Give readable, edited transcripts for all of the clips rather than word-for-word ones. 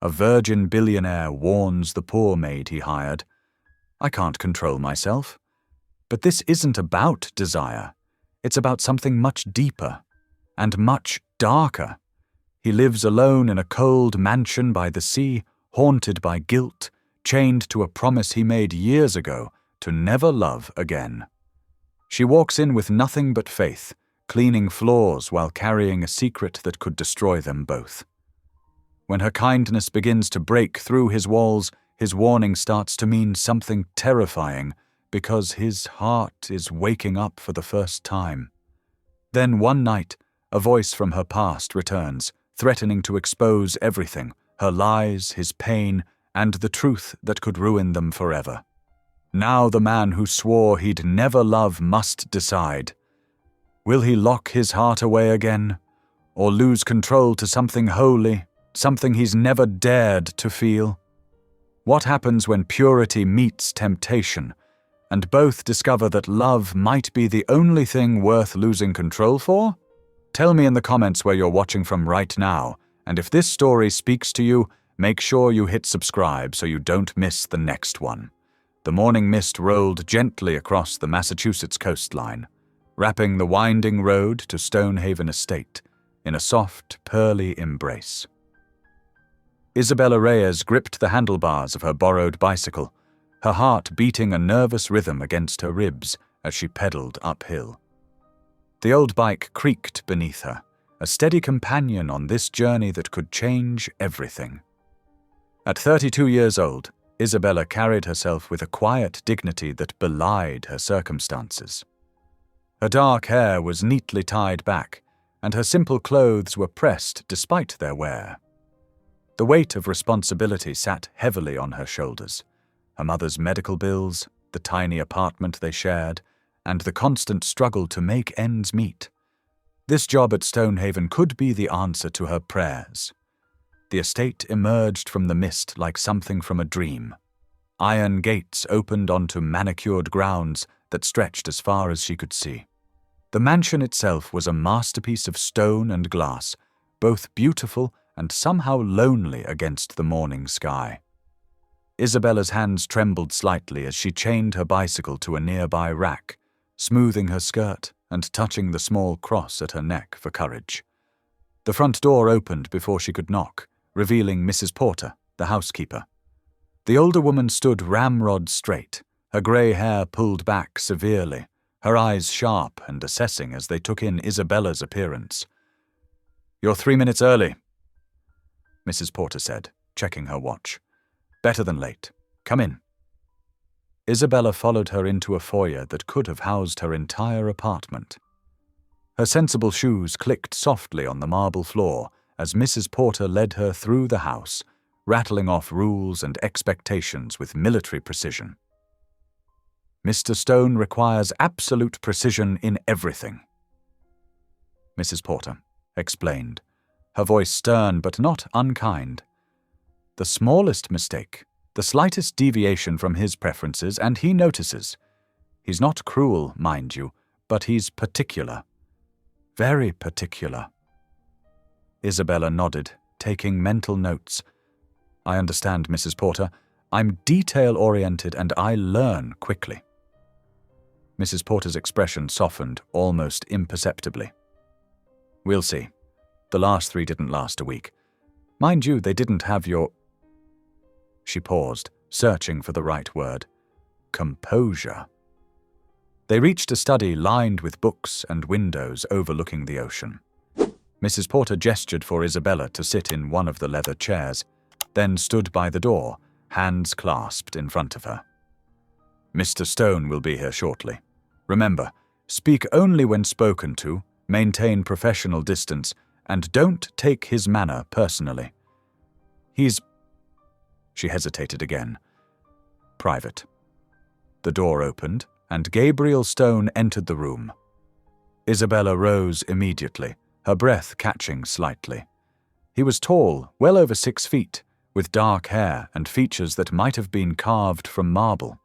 A virgin billionaire warns the poor maid he hired. I can't control myself. But this isn't about desire. It's about something much deeper and much darker. He lives alone in a cold mansion by the sea, haunted by guilt, chained to a promise he made years ago to never love again. She walks in with nothing but faith, cleaning floors while carrying a secret that could destroy them both. When her kindness begins to break through his walls, his warning starts to mean something terrifying, because his heart is waking up for the first time. Then one night, a voice from her past returns, threatening to expose everything, her lies, his pain, and the truth that could ruin them forever. Now the man who swore he'd never love must decide. Will he lock his heart away again, or lose control to something holy, something he's never dared to feel? What happens when purity meets temptation, and both discover that love might be the only thing worth losing control for? Tell me in the comments where you're watching from right now, and if this story speaks to you, make sure you hit subscribe so you don't miss the next one. The morning mist rolled gently across the Massachusetts coastline, wrapping the winding road to Stonehaven Estate in a soft, pearly embrace. Isabella Reyes gripped the handlebars of her borrowed bicycle, her heart beating a nervous rhythm against her ribs as she pedaled uphill. The old bike creaked beneath her, a steady companion on this journey that could change everything. At 32 years old, Isabella carried herself with a quiet dignity that belied her circumstances. Her dark hair was neatly tied back, and her simple clothes were pressed despite their wear. The weight of responsibility sat heavily on her shoulders. Her mother's medical bills, the tiny apartment they shared, and the constant struggle to make ends meet. This job at Stonehaven could be the answer to her prayers. The estate emerged from the mist like something from a dream. Iron gates opened onto manicured grounds that stretched as far as she could see. The mansion itself was a masterpiece of stone and glass, both beautiful and somehow lonely against the morning sky. Isabella's hands trembled slightly as she chained her bicycle to a nearby rack, smoothing her skirt and touching the small cross at her neck for courage. The front door opened before she could knock, revealing Mrs. Porter, the housekeeper. The older woman stood ramrod straight, her grey hair pulled back severely, her eyes sharp and assessing as they took in Isabella's appearance. "You're 3 minutes early," Mrs. Porter said, checking her watch. "Better than late. Come in." Isabella followed her into a foyer that could have housed her entire apartment. Her sensible shoes clicked softly on the marble floor as Mrs. Porter led her through the house, rattling off rules and expectations with military precision. "Mr. Stone requires absolute precision in everything," Mrs. Porter explained, her voice stern but not unkind. "The smallest mistake, the slightest deviation from his preferences, and he notices. He's not cruel, mind you, but he's particular. Very particular." Isabella nodded, taking mental notes. "I understand, Mrs. Porter. I'm detail-oriented and I learn quickly." Mrs. Porter's expression softened almost imperceptibly. "We'll see. The last 3 didn't last a week. Mind you, they didn't have your—" She paused, searching for the right word. "Composure." They reached a study lined with books and windows overlooking the ocean. Mrs. Porter gestured for Isabella to sit in one of the leather chairs, then stood by the door, hands clasped in front of her. "Mr. Stone will be here shortly. Remember, speak only when spoken to, maintain professional distance, and don't take his manner personally. He's—" She hesitated again. "Private." The door opened, and Gabriel Stone entered the room. Isabella rose immediately, her breath catching slightly. He was tall, well over 6 feet, with dark hair and features that might have been carved from marble.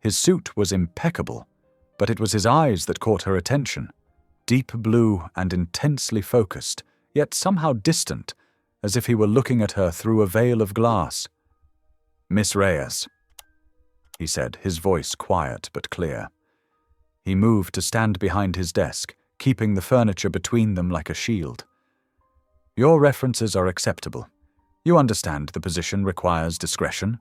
His suit was impeccable, but it was his eyes that caught her attention, deep blue and intensely focused, yet somehow distant, as if he were looking at her through a veil of glass. "Miss Reyes," he said, his voice quiet but clear. He moved to stand behind his desk, keeping the furniture between them like a shield. "Your references are acceptable. You understand the position requires discretion?"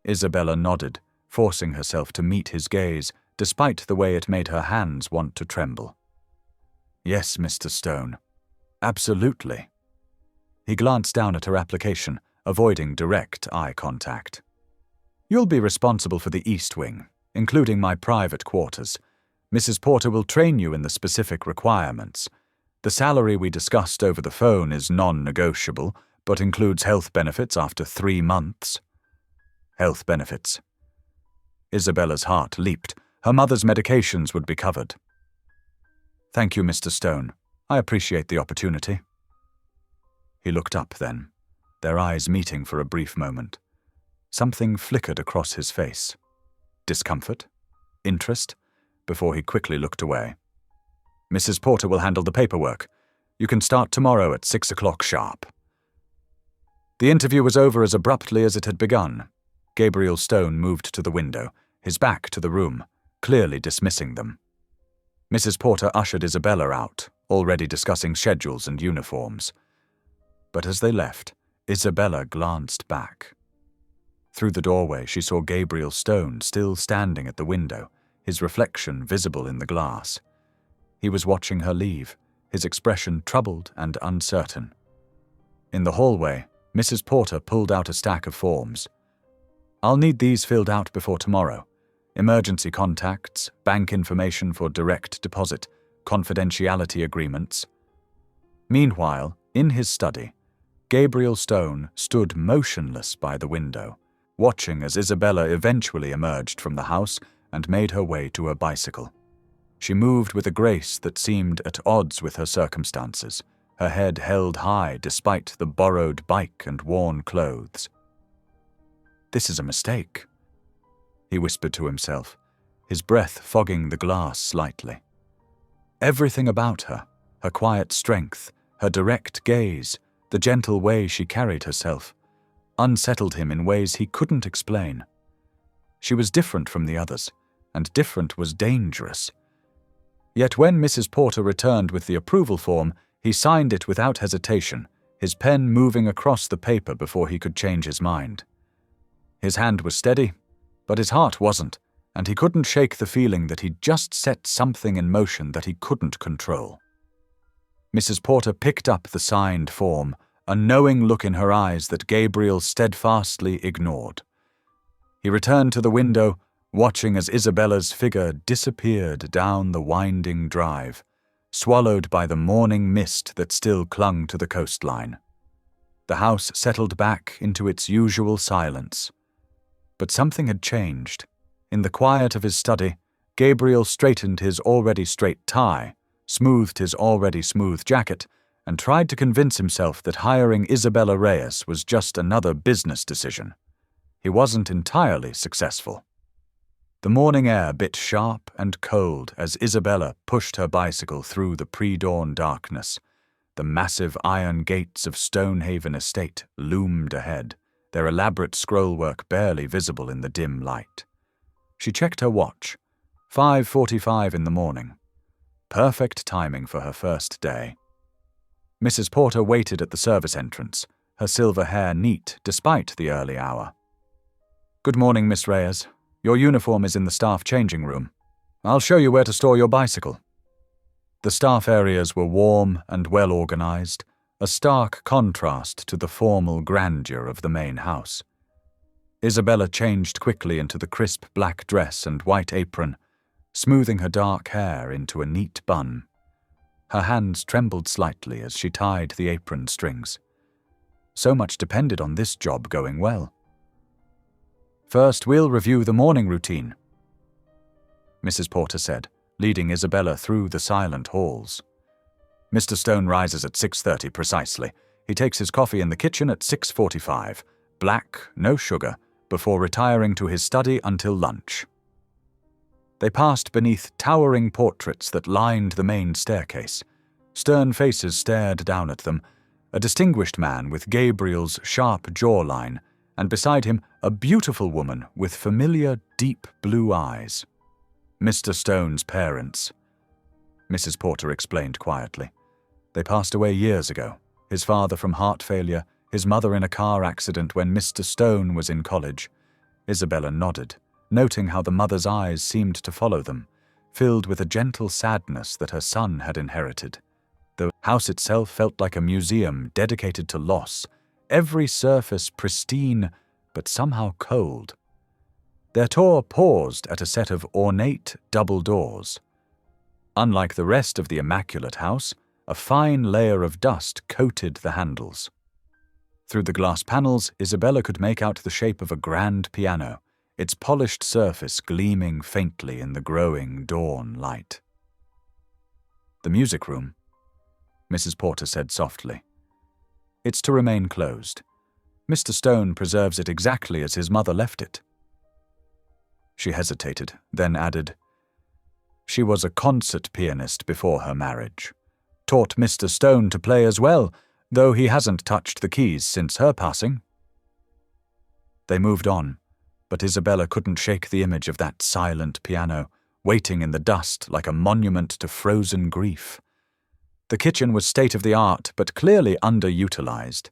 Isabella nodded, forcing herself to meet his gaze, despite the way it made her hands want to tremble. "Yes, Mr. Stone. Absolutely." He glanced down at her application, avoiding direct eye contact. "You'll be responsible for the East Wing, including my private quarters. Mrs. Porter will train you in the specific requirements. The salary we discussed over the phone is non-negotiable, but includes health benefits after 3 months." Health benefits. Isabella's heart leaped. Her mother's medications would be covered. "Thank you, Mr. Stone. I appreciate the opportunity." He looked up then, their eyes meeting for a brief moment. Something flickered across his face. Discomfort? Interest? Before he quickly looked away. "Mrs. Porter will handle the paperwork. You can start tomorrow at 6 o'clock sharp." The interview was over as abruptly as it had begun. Gabriel Stone moved to the window, his back to the room, clearly dismissing them. Mrs. Porter ushered Isabella out, already discussing schedules and uniforms. But as they left, Isabella glanced back. Through the doorway, she saw Gabriel Stone still standing at the window, his reflection visible in the glass. He was watching her leave, his expression troubled and uncertain. In the hallway, Mrs. Porter pulled out a stack of forms. "I'll need these filled out before tomorrow. Emergency contacts, bank information for direct deposit, confidentiality agreements." Meanwhile, in his study, Gabriel Stone stood motionless by the window, watching as Isabella eventually emerged from the house and made her way to her bicycle. She moved with a grace that seemed at odds with her circumstances, her head held high despite the borrowed bike and worn clothes. "This is a mistake," he whispered to himself, his breath fogging the glass slightly. Everything about her, her quiet strength, her direct gaze, the gentle way she carried herself, unsettled him in ways he couldn't explain. She was different from the others, and different was dangerous. Yet when Mrs. Porter returned with the approval form, he signed it without hesitation, his pen moving across the paper before he could change his mind. His hand was steady, but his heart wasn't, and he couldn't shake the feeling that he'd just set something in motion that he couldn't control. Mrs. Porter picked up the signed form, a knowing look in her eyes that Gabriel steadfastly ignored. He returned to the window, watching as Isabella's figure disappeared down the winding drive, swallowed by the morning mist that still clung to the coastline. The house settled back into its usual silence. But something had changed. In the quiet of his study, Gabriel straightened his already straight tie, smoothed his already smooth jacket, and tried to convince himself that hiring Isabella Reyes was just another business decision. He wasn't entirely successful. The morning air bit sharp and cold as Isabella pushed her bicycle through the pre-dawn darkness. The massive iron gates of Stonehaven Estate loomed ahead, their elaborate scrollwork barely visible in the dim light. She checked her watch. 5:45 in the morning. Perfect timing for her first day. Mrs. Porter waited at the service entrance, her silver hair neat despite the early hour. "Good morning, Miss Reyes. Your uniform is in the staff changing room. I'll show you where to store your bicycle." The staff areas were warm and well organized, a stark contrast to the formal grandeur of the main house. Isabella changed quickly into the crisp black dress and white apron, smoothing her dark hair into a neat bun. Her hands trembled slightly as she tied the apron strings. So much depended on this job going well. "First, we'll review the morning routine," Mrs. Porter said, leading Isabella through the silent halls. "Mr. Stone rises at 6:30 precisely. He takes his coffee in the kitchen at 6:45, black, no sugar, before retiring to his study until lunch." They passed beneath towering portraits that lined the main staircase. Stern faces stared down at them, a distinguished man with Gabriel's sharp jawline, and beside him a beautiful woman with familiar, deep blue eyes. Mr. Stone's parents, Mrs. Porter explained quietly. They passed away years ago, his father from heart failure, his mother in a car accident when Mr. Stone was in college. Isabella nodded, noting how the mother's eyes seemed to follow them, filled with a gentle sadness that her son had inherited. The house itself felt like a museum dedicated to loss, every surface pristine but somehow cold. Their tour paused at a set of ornate double doors. Unlike the rest of the immaculate house, a fine layer of dust coated the handles. Through the glass panels, Isabella could make out the shape of a grand piano, its polished surface gleaming faintly in the growing dawn light. "The music room," Mrs. Porter said softly. "It's to remain closed. Mr. Stone preserves it exactly as his mother left it." She hesitated, then added, "She was a concert pianist before her marriage. Taught Mr. Stone to play as well, though he hasn't touched the keys since her passing." They moved on, but Isabella couldn't shake the image of that silent piano, waiting in the dust like a monument to frozen grief. The kitchen was state-of-the-art, but clearly underutilized.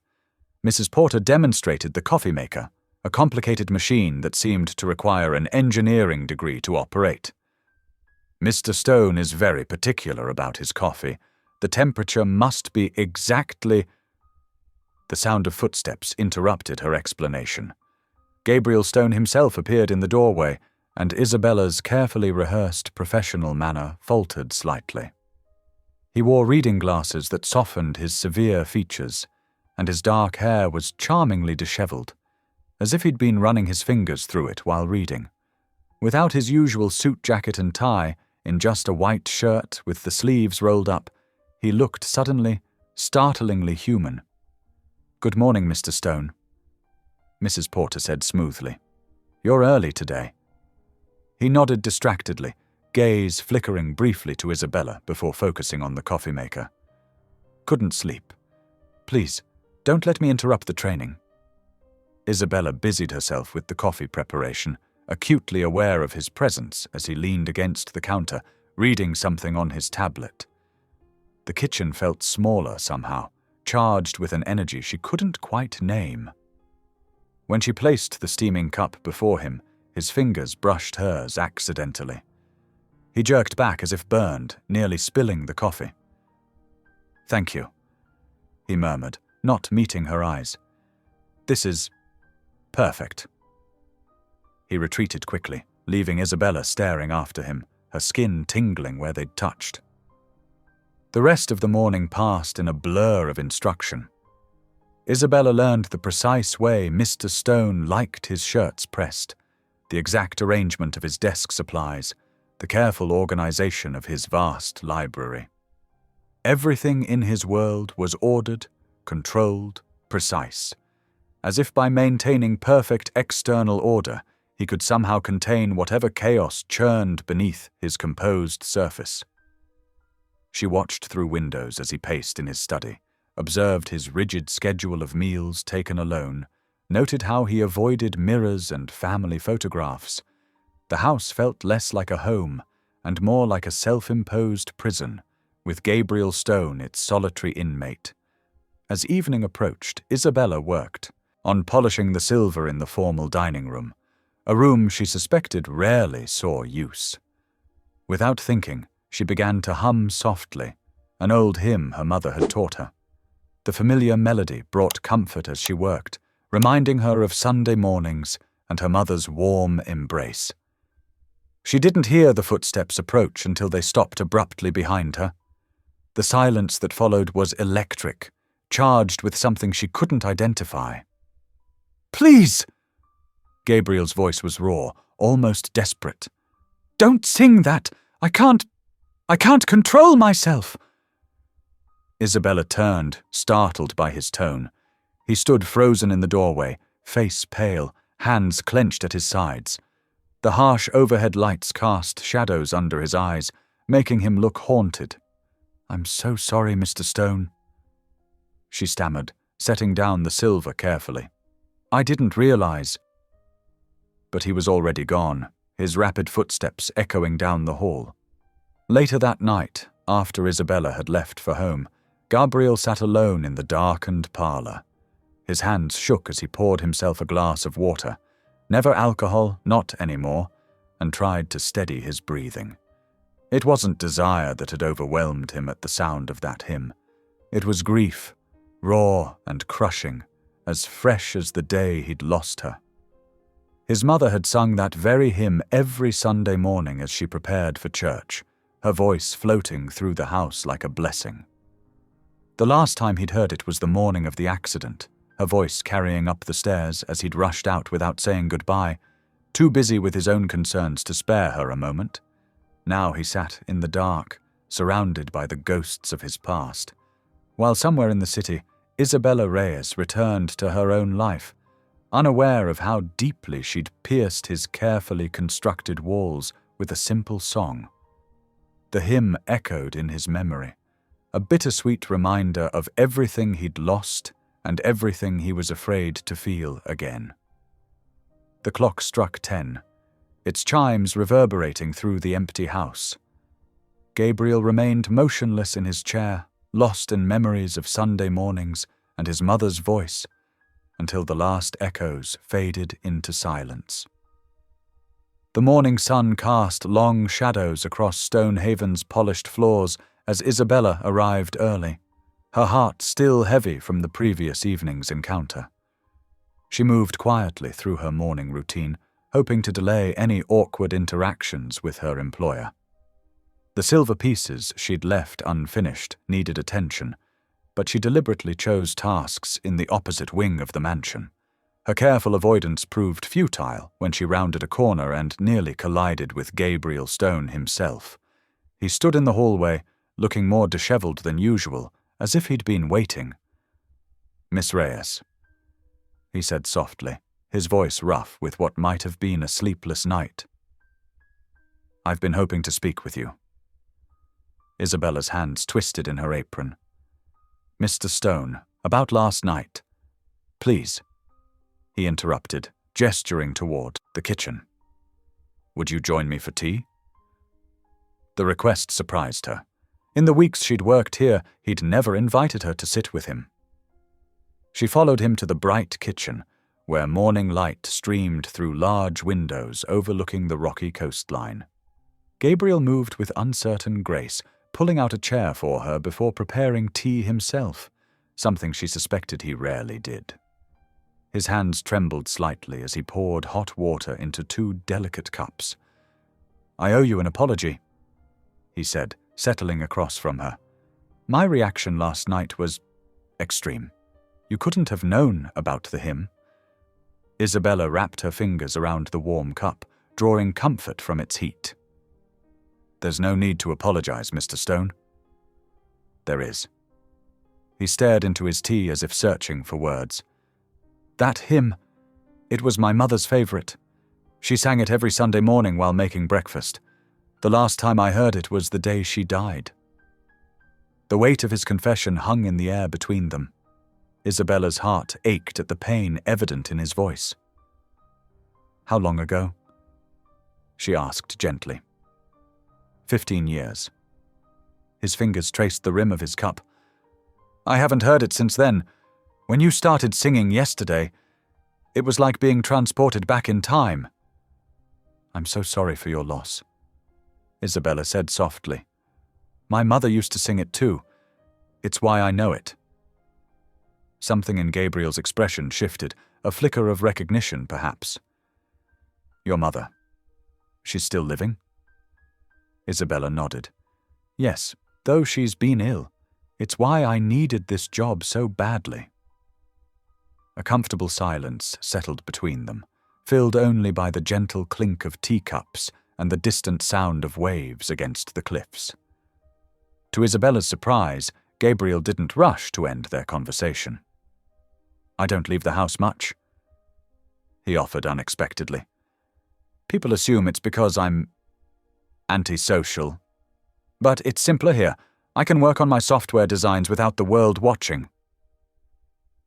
Mrs. Porter demonstrated the coffee maker, a complicated machine that seemed to require an engineering degree to operate. "Mr. Stone is very particular about his coffee. The temperature must be exactly—" The sound of footsteps interrupted her explanation. Gabriel Stone himself appeared in the doorway, and Isabella's carefully rehearsed professional manner faltered slightly. He wore reading glasses that softened his severe features, and his dark hair was charmingly disheveled, as if he'd been running his fingers through it while reading. Without his usual suit jacket and tie, in just a white shirt with the sleeves rolled up, he looked suddenly, startlingly human. "Good morning, Mr. Stone," Mrs. Porter said smoothly. "You're early today." He nodded distractedly, gaze flickering briefly to Isabella before focusing on the coffee maker. "Couldn't sleep. Please, don't let me interrupt the training." Isabella busied herself with the coffee preparation, acutely aware of his presence as he leaned against the counter, reading something on his tablet. The kitchen felt smaller somehow, charged with an energy she couldn't quite name. When she placed the steaming cup before him, his fingers brushed hers accidentally. He jerked back as if burned, nearly spilling the coffee. "Thank you," he murmured, not meeting her eyes. "This is perfect." He retreated quickly, leaving Isabella staring after him, her skin tingling where they'd touched. The rest of the morning passed in a blur of instruction. Isabella learned the precise way Mr. Stone liked his shirts pressed, the exact arrangement of his desk supplies, the careful organization of his vast library. Everything in his world was ordered, controlled, precise, as if by maintaining perfect external order, he could somehow contain whatever chaos churned beneath his composed surface. She watched through windows as he paced in his study, observed his rigid schedule of meals taken alone, noted how he avoided mirrors and family photographs. The house felt less like a home and more like a self-imposed prison, with Gabriel Stone its solitary inmate. As evening approached, Isabella worked on polishing the silver in the formal dining room, a room she suspected rarely saw use. Without thinking, she began to hum softly, an old hymn her mother had taught her. The familiar melody brought comfort as she worked, reminding her of Sunday mornings and her mother's warm embrace. She didn't hear the footsteps approach until they stopped abruptly behind her. The silence that followed was electric, charged with something she couldn't identify. "Please!" Gabriel's voice was raw, almost desperate. "Don't sing that! I can't control myself!" Isabella turned, startled by his tone. He stood frozen in the doorway, face pale, hands clenched at his sides. The harsh overhead lights cast shadows under his eyes, making him look haunted. "I'm so sorry, Mr. Stone." she stammered, setting down the silver carefully. "I didn't realize." But he was already gone, his rapid footsteps echoing down the hall. Later that night, after Isabella had left for home, Gabriel sat alone in the darkened parlour. His hands shook as he poured himself a glass of water, never alcohol, not anymore, and tried to steady his breathing. It wasn't desire that had overwhelmed him at the sound of that hymn. It was grief, raw and crushing, as fresh as the day he'd lost her. His mother had sung that very hymn every Sunday morning as she prepared for church, her voice floating through the house like a blessing. The last time he'd heard it was the morning of the accident, her voice carrying up the stairs as he'd rushed out without saying goodbye, too busy with his own concerns to spare her a moment. Now he sat in the dark, surrounded by the ghosts of his past, while somewhere in the city, Isabella Reyes returned to her own life, unaware of how deeply she'd pierced his carefully constructed walls with a simple song. The hymn echoed in his memory, a bittersweet reminder of everything he'd lost and everything he was afraid to feel again. The clock struck 10, its chimes reverberating through the empty house. Gabriel remained motionless in his chair, lost in memories of Sunday mornings and his mother's voice, until the last echoes faded into silence. The morning sun cast long shadows across Stonehaven's polished floors as Isabella arrived early, her heart still heavy from the previous evening's encounter. She moved quietly through her morning routine, hoping to delay any awkward interactions with her employer. The silver pieces she'd left unfinished needed attention, but she deliberately chose tasks in the opposite wing of the mansion. Her careful avoidance proved futile when she rounded a corner and nearly collided with Gabriel Stone himself. He stood in the hallway, looking more disheveled than usual, as if he'd been waiting. "Miss Reyes," he said softly, his voice rough with what might have been a sleepless night. "I've been hoping to speak with you." Isabella's hands twisted in her apron. "Mr. Stone, about last night." "Please," he interrupted, gesturing toward the kitchen. "Would you join me for tea?" The request surprised her. In the weeks she'd worked here, he'd never invited her to sit with him. She followed him to the bright kitchen, where morning light streamed through large windows overlooking the rocky coastline. Gabriel moved with uncertain grace, pulling out a chair for her before preparing tea himself, something she suspected he rarely did. His hands trembled slightly as he poured hot water into 2 delicate cups. "I owe you an apology," he said, settling across from her. "My reaction last night was extreme. You couldn't have known about the hymn." Isabella wrapped her fingers around the warm cup, drawing comfort from its heat. "There's no need to apologize, Mr. Stone." "There is." He stared into his tea as if searching for words. "That hymn, it was my mother's favorite. She sang it every Sunday morning while making breakfast. The last time I heard it was the day she died." The weight of his confession hung in the air between them. Isabella's heart ached at the pain evident in his voice. "How long ago?" she asked gently. 15 years. His fingers traced the rim of his cup. "I haven't heard it since then. When you started singing yesterday, it was like being transported back in time." "I'm so sorry for your loss," Isabella said softly. "My mother used to sing it too. It's why I know it." Something in Gabriel's expression shifted, a flicker of recognition, perhaps. "Your mother. She's still living?" Isabella nodded. "Yes, though she's been ill. It's why I needed this job so badly." A comfortable silence settled between them, filled only by the gentle clink of teacups and the distant sound of waves against the cliffs. To Isabella's surprise, Gabriel didn't rush to end their conversation. "I don't leave the house much," he offered unexpectedly. "People assume it's because I'm antisocial. But it's simpler here. I can work on my software designs without the world watching."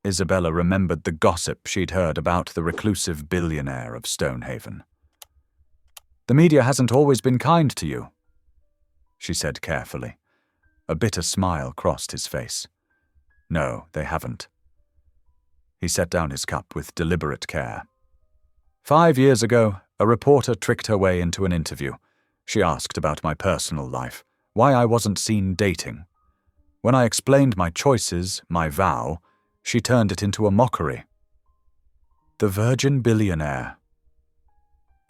Isabella remembered the gossip she'd heard about the reclusive billionaire of Stonehaven. "The media hasn't always been kind to you," she said carefully. A bitter smile crossed his face. "No, they haven't." He set down his cup with deliberate care. 5 years ago, a reporter tricked her way into an interview. She asked about my personal life, why I wasn't seen dating. When I explained my choices, my vow, she turned it into a mockery. "The virgin billionaire,"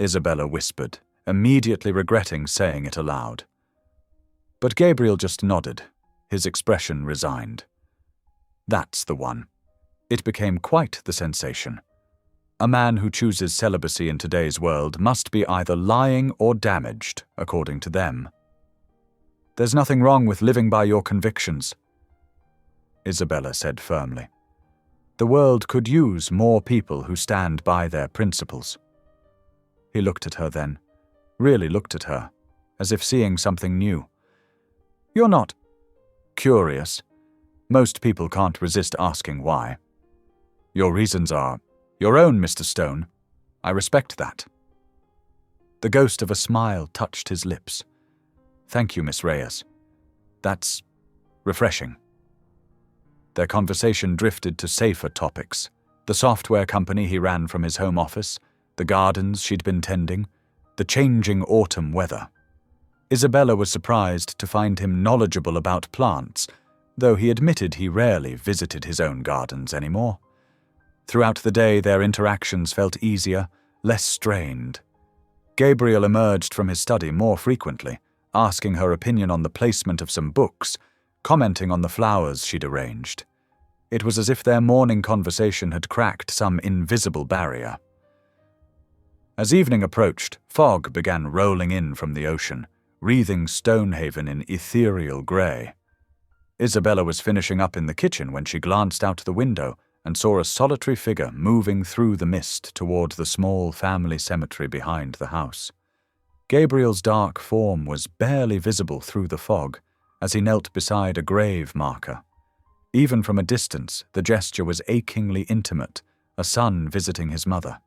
Isabella whispered, immediately regretting saying it aloud. But Gabriel just nodded, his expression resigned. That's the one. It became quite the sensation. A man who chooses celibacy in today's world must be either lying or damaged, according to them. "There's nothing wrong with living by your convictions," Isabella said firmly. "The world could use more people who stand by their principles." He looked at her then, really looked at her, as if seeing something new. "You're not curious. Most people can't resist asking why. Your reasons are your own, Mr. Stone. I respect that." The ghost of a smile touched his lips. "Thank you, Miss Reyes. That's refreshing." Their conversation drifted to safer topics: the software company he ran from his home office, the gardens she'd been tending, the changing autumn weather. Isabella was surprised to find him knowledgeable about plants, though he admitted he rarely visited his own gardens anymore. Throughout the day, their interactions felt easier, less strained. Gabriel emerged from his study more frequently, asking her opinion on the placement of some books, commenting on the flowers she'd arranged. It was as if their morning conversation had cracked some invisible barrier. As evening approached, fog began rolling in from the ocean, wreathing Stonehaven in ethereal grey. Isabella was finishing up in the kitchen when she glanced out the window and saw a solitary figure moving through the mist toward the small family cemetery behind the house. Gabriel's dark form was barely visible through the fog as he knelt beside a grave marker. Even from a distance, the gesture was achingly intimate, a son visiting his mother.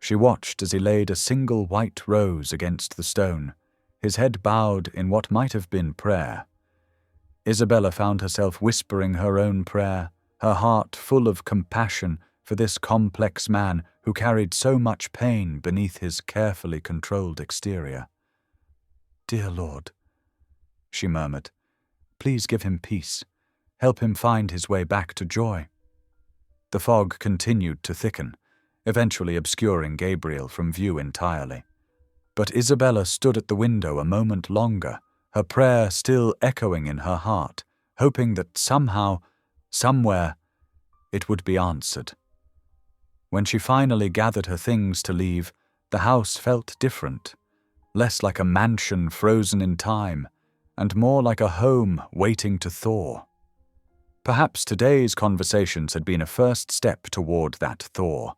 She watched as he laid a single white rose against the stone, his head bowed in what might have been prayer. Isabella found herself whispering her own prayer, her heart full of compassion for this complex man who carried so much pain beneath his carefully controlled exterior. "Dear Lord," she murmured, "please give him peace. Help him find his way back to joy." The fog continued to thicken, eventually obscuring Gabriel from view entirely. But Isabella stood at the window a moment longer, her prayer still echoing in her heart, hoping that somehow, somewhere, it would be answered. When she finally gathered her things to leave, the house felt different, less like a mansion frozen in time, and more like a home waiting to thaw. Perhaps today's conversations had been a first step toward that thaw,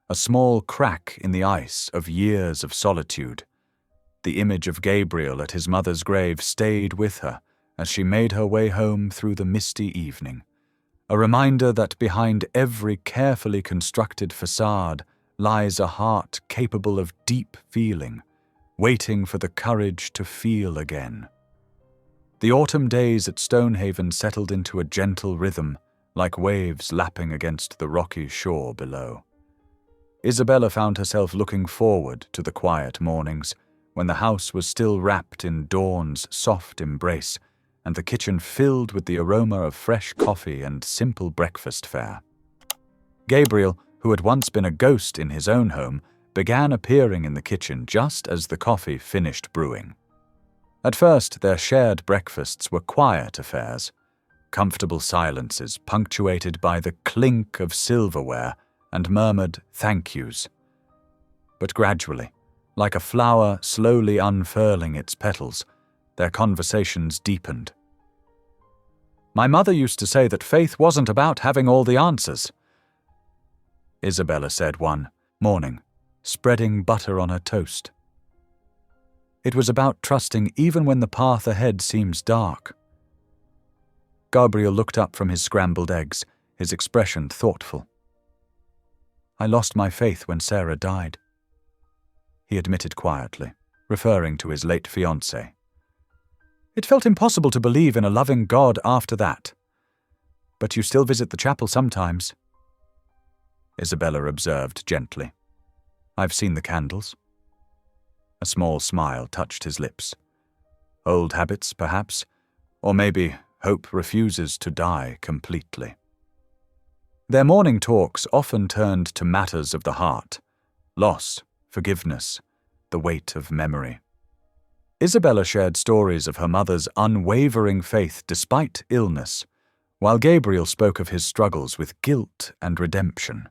a small crack in the ice of years of solitude. The image of Gabriel at his mother's grave stayed with her as she made her way home through the misty evening, a reminder that behind every carefully constructed facade lies a heart capable of deep feeling, waiting for the courage to feel again. The autumn days at Stonehaven settled into a gentle rhythm, like waves lapping against the rocky shore below. Isabella found herself looking forward to the quiet mornings, when the house was still wrapped in dawn's soft embrace, and the kitchen filled with the aroma of fresh coffee and simple breakfast fare. Gabriel, who had once been a ghost in his own home, began appearing in the kitchen just as the coffee finished brewing. At first, their shared breakfasts were quiet affairs, comfortable silences punctuated by the clink of silverware and murmured thank yous. But gradually, like a flower slowly unfurling its petals, their conversations deepened. "My mother used to say that faith wasn't about having all the answers," Isabella said one morning, spreading butter on her toast. "It was about trusting even when the path ahead seems dark." Gabriel looked up from his scrambled eggs, his expression thoughtful. "I lost my faith when Sarah died," he admitted quietly, referring to his late fiancée. "It felt impossible to believe in a loving God after that. But you still visit the chapel sometimes," Isabella observed gently. "I've seen the candles." A small smile touched his lips. Old habits, perhaps, or maybe hope refuses to die completely. Their morning talks often turned to matters of the heart: loss, forgiveness, the weight of memory. Isabella shared stories of her mother's unwavering faith despite illness, while Gabriel spoke of his struggles with guilt and redemption.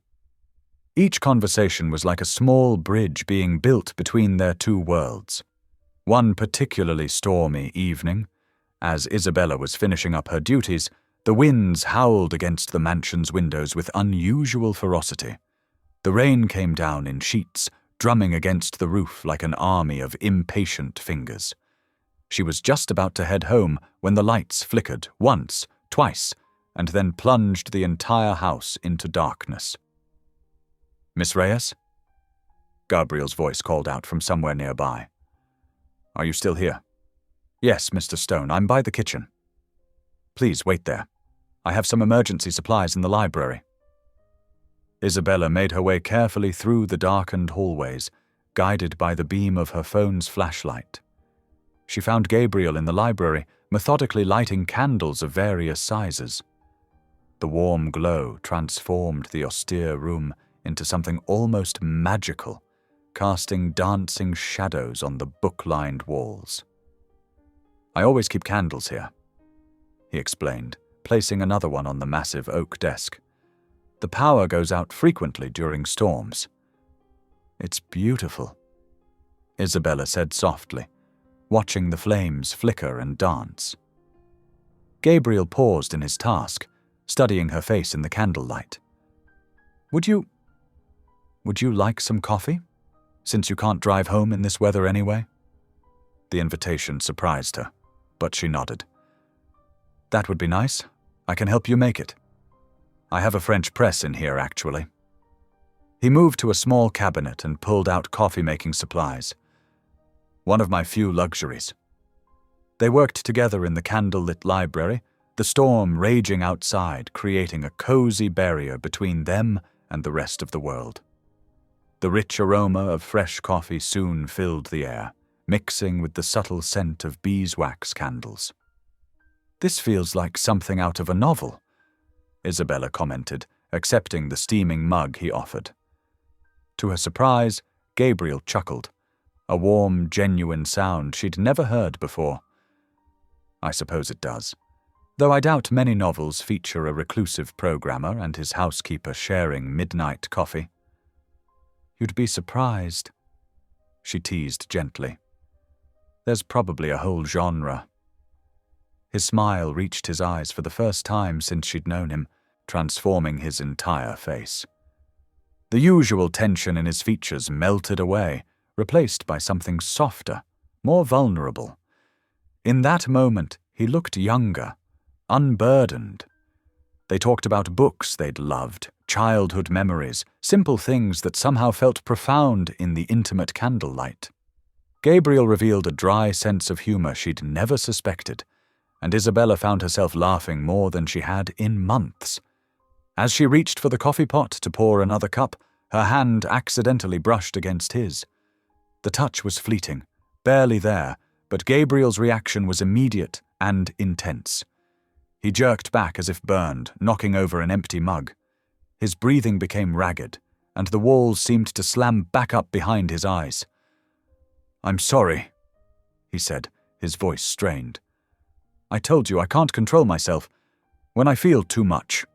Each conversation was like a small bridge being built between their two worlds. One particularly stormy evening, as Isabella was finishing up her duties, the winds howled against the mansion's windows with unusual ferocity. The rain came down in sheets, drumming against the roof like an army of impatient fingers. She was just about to head home when the lights flickered once, twice, and then plunged the entire house into darkness. "Miss Reyes?" Gabriel's voice called out from somewhere nearby. "Are you still here?" "Yes, Mr. Stone, I'm by the kitchen." "Please wait there. I have some emergency supplies in the library." Isabella made her way carefully through the darkened hallways, guided by the beam of her phone's flashlight. She found Gabriel in the library, methodically lighting candles of various sizes. The warm glow transformed the austere room into something almost magical, casting dancing shadows on the book-lined walls. "I always keep candles here," he explained, placing another one on the massive oak desk. "The power goes out frequently during storms." "It's beautiful," Isabella said softly, watching the flames flicker and dance. Gabriel paused in his task, studying her face in the candlelight. Would you like some coffee, since you can't drive home in this weather anyway?" The invitation surprised her, but she nodded. "That would be nice. I can help you make it. I have a French press in here, actually." He moved to a small cabinet and pulled out coffee-making supplies. "One of my few luxuries." They worked together in the candle-lit library, the storm raging outside, creating a cozy barrier between them and the rest of the world. The rich aroma of fresh coffee soon filled the air, mixing with the subtle scent of beeswax candles. "This feels like something out of a novel," Isabella commented, accepting the steaming mug he offered. To her surprise, Gabriel chuckled, a warm, genuine sound she'd never heard before. "I suppose it does, though I doubt many novels feature a reclusive programmer and his housekeeper sharing midnight coffee." "You'd be surprised," she teased gently. "There's probably a whole genre." His smile reached his eyes for the first time since she'd known him, transforming his entire face. The usual tension in his features melted away, replaced by something softer, more vulnerable. In that moment, he looked younger, unburdened. They talked about books they'd loved, childhood memories, simple things that somehow felt profound in the intimate candlelight. Gabriel revealed a dry sense of humor she'd never suspected, and Isabella found herself laughing more than she had in months. As she reached for the coffee pot to pour another cup, her hand accidentally brushed against his. The touch was fleeting, barely there, but Gabriel's reaction was immediate and intense. He jerked back as if burned, knocking over an empty mug. His breathing became ragged, and the walls seemed to slam back up behind his eyes. "I'm sorry," he said, his voice strained. "I told you I can't control myself when I feel too much."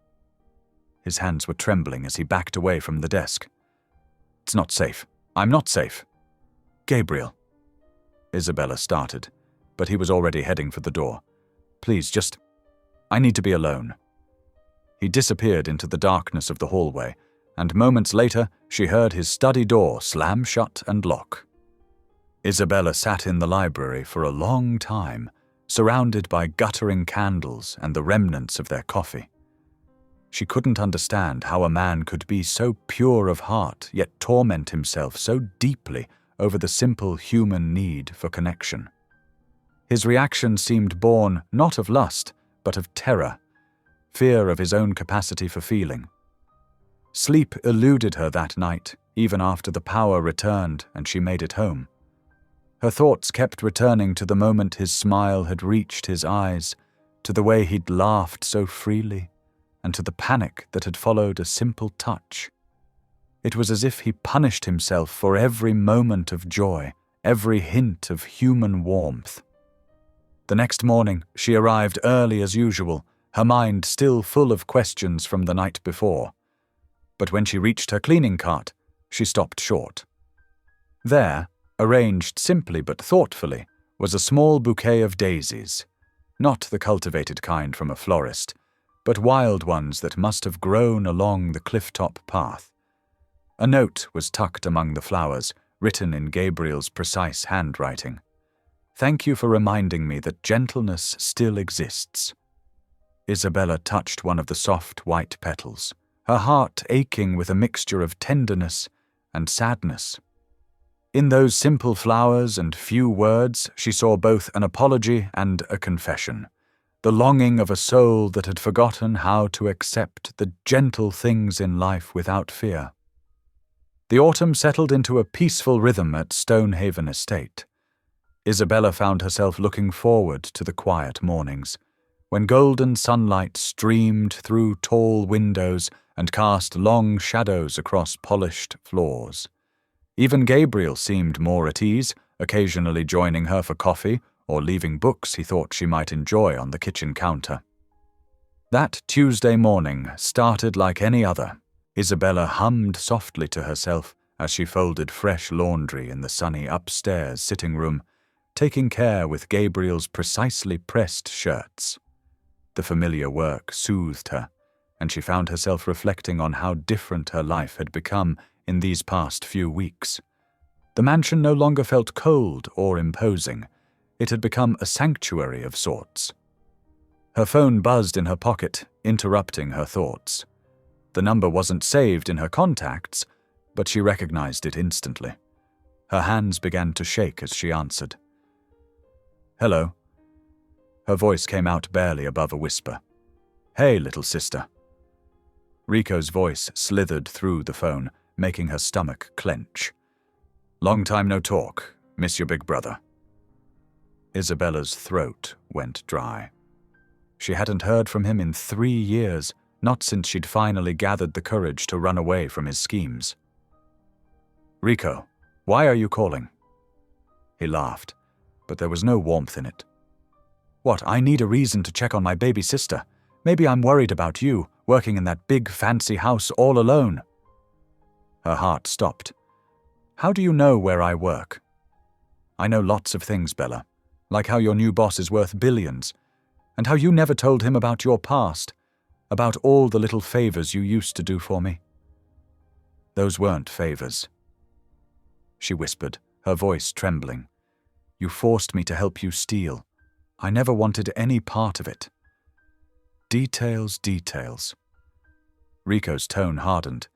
His hands were trembling as he backed away from the desk. "It's not safe. I'm not safe." "Gabriel," Isabella started, but he was already heading for the door. "Please, I need to be alone." He disappeared into the darkness of the hallway, and moments later she heard his study door slam shut and lock. Isabella sat in the library for a long time, surrounded by guttering candles and the remnants of their coffee. She couldn't understand how a man could be so pure of heart yet torment himself so deeply over the simple human need for connection. His reaction seemed born not of lust, but of terror, fear of his own capacity for feeling. Sleep eluded her that night, even after the power returned and she made it home. Her thoughts kept returning to the moment his smile had reached his eyes, to the way he'd laughed so freely, and to the panic that had followed a simple touch. It was as if he punished himself for every moment of joy, every hint of human warmth. The next morning, she arrived early as usual, her mind still full of questions from the night before. But when she reached her cleaning cart, she stopped short. There, arranged simply but thoughtfully, was a small bouquet of daisies, not the cultivated kind from a florist, but wild ones that must have grown along the cliff-top path. A note was tucked among the flowers, written in Gabriel's precise handwriting. "Thank you for reminding me that gentleness still exists." Isabella touched one of the soft white petals, her heart aching with a mixture of tenderness and sadness. In those simple flowers and few words, she saw both an apology and a confession, the longing of a soul that had forgotten how to accept the gentle things in life without fear. The autumn settled into a peaceful rhythm at Stonehaven Estate. Isabella found herself looking forward to the quiet mornings, when golden sunlight streamed through tall windows and cast long shadows across polished floors. Even Gabriel seemed more at ease, occasionally joining her for coffee or leaving books he thought she might enjoy on the kitchen counter. That Tuesday morning started like any other. Isabella hummed softly to herself as she folded fresh laundry in the sunny upstairs sitting room, taking care with Gabriel's precisely pressed shirts. The familiar work soothed her, and she found herself reflecting on how different her life had become in these past few weeks. The mansion no longer felt cold or imposing. It had become a sanctuary of sorts. Her phone buzzed in her pocket, interrupting her thoughts. The number wasn't saved in her contacts, but she recognized it instantly. Her hands began to shake as she answered. "Hello." Her voice came out barely above a whisper. "Hey, little sister." Rico's voice slithered through the phone, making her stomach clench. "Long time no talk. Miss your big brother." Isabella's throat went dry. She hadn't heard from him in 3 years, not since she'd finally gathered the courage to run away from his schemes. "Rico, why are you calling?" He laughed, but there was no warmth in it. "What, I need a reason to check on my baby sister. Maybe I'm worried about you, working in that big fancy house all alone." Her heart stopped. "How do you know where I work?" "I know lots of things, Bella, like how your new boss is worth billions, and how you never told him about your past, about all the little favors you used to do for me." "Those weren't favors," she whispered, her voice trembling. "You forced me to help you steal. I never wanted any part of it." Details, details. Rico's tone hardened.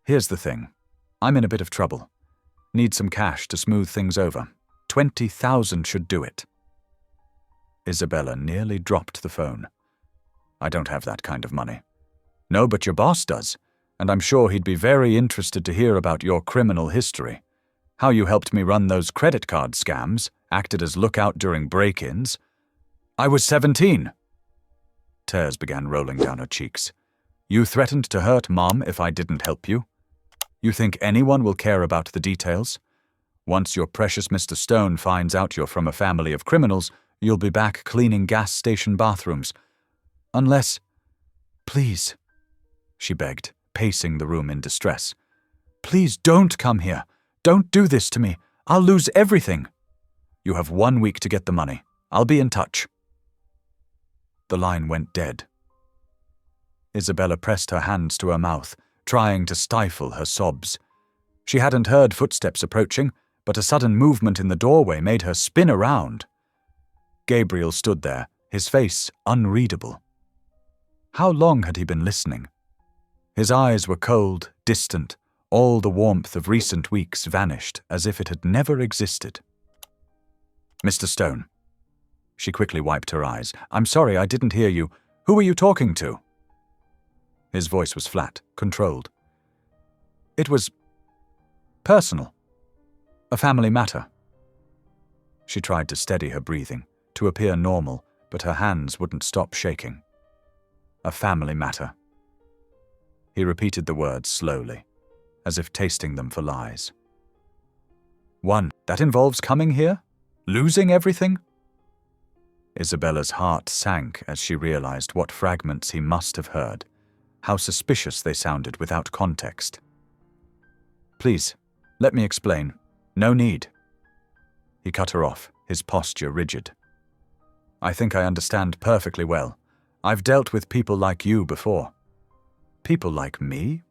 "Here's the thing. I'm in a bit of trouble. Need some cash to smooth things over. 20,000 should do it." Isabella nearly dropped the phone. "I don't have that kind of money." "No, but your boss does, and I'm sure he'd be very interested to hear about your criminal history. How you helped me run those credit card scams, acted as lookout during break-ins." "I was 17. Tears began rolling down her cheeks. "You threatened to hurt Mom if I didn't help you. You think anyone will care about the details? Once your precious Mr. Stone finds out you're from a family of criminals, you'll be back cleaning gas station bathrooms. Unless—" "Please," she begged, pacing the room in distress. "Please don't come here. Don't do this to me. I'll lose everything." "You have 1 week to get the money. I'll be in touch." The line went dead. Isabella pressed her hands to her mouth, trying to stifle her sobs. She hadn't heard footsteps approaching, but a sudden movement in the doorway made her spin around. Gabriel stood there, his face unreadable. How long had he been listening? His eyes were cold, distant, all the warmth of recent weeks vanished as if it had never existed. "Mr. Stone." She quickly wiped her eyes. "I'm sorry, I didn't hear you. Who were you talking to?" His voice was flat, controlled. "It was personal. A family matter." She tried to steady her breathing, to appear normal, but her hands wouldn't stop shaking. "A family matter." He repeated the words slowly, as if tasting them for lies. "One, that involves coming here? Losing everything?" Isabella's heart sank as she realized what fragments he must have heard, how suspicious they sounded without context. "Please, let me explain. No need." He cut her off, his posture rigid. "I think I understand perfectly well. I've dealt with people like you before." "People like me?"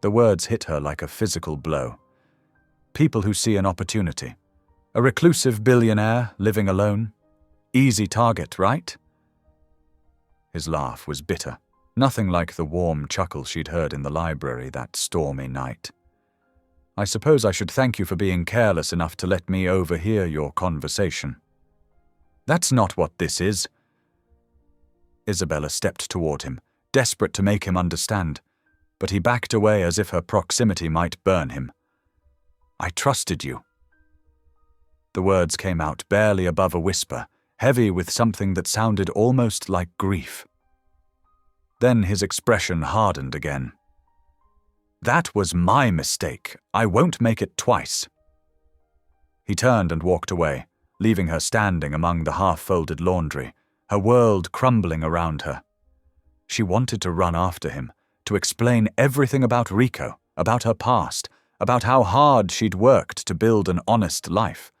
The words hit her like a physical blow. People who see an opportunity. A reclusive billionaire living alone. Easy target, right? His laugh was bitter, nothing like the warm chuckle she'd heard in the library that stormy night. "I suppose I should thank you for being careless enough to let me overhear your conversation." "That's not what this is." Isabella stepped toward him, desperate to make him understand, but he backed away as if her proximity might burn him. "I trusted you." The words came out barely above a whisper, heavy with something that sounded almost like grief. Then his expression hardened again. "That was my mistake. I won't make it twice." He turned and walked away, leaving her standing among the half-folded laundry, her world crumbling around her. She wanted to run after him, to explain everything about Rico, about her past, about how hard she'd worked to build an honest life.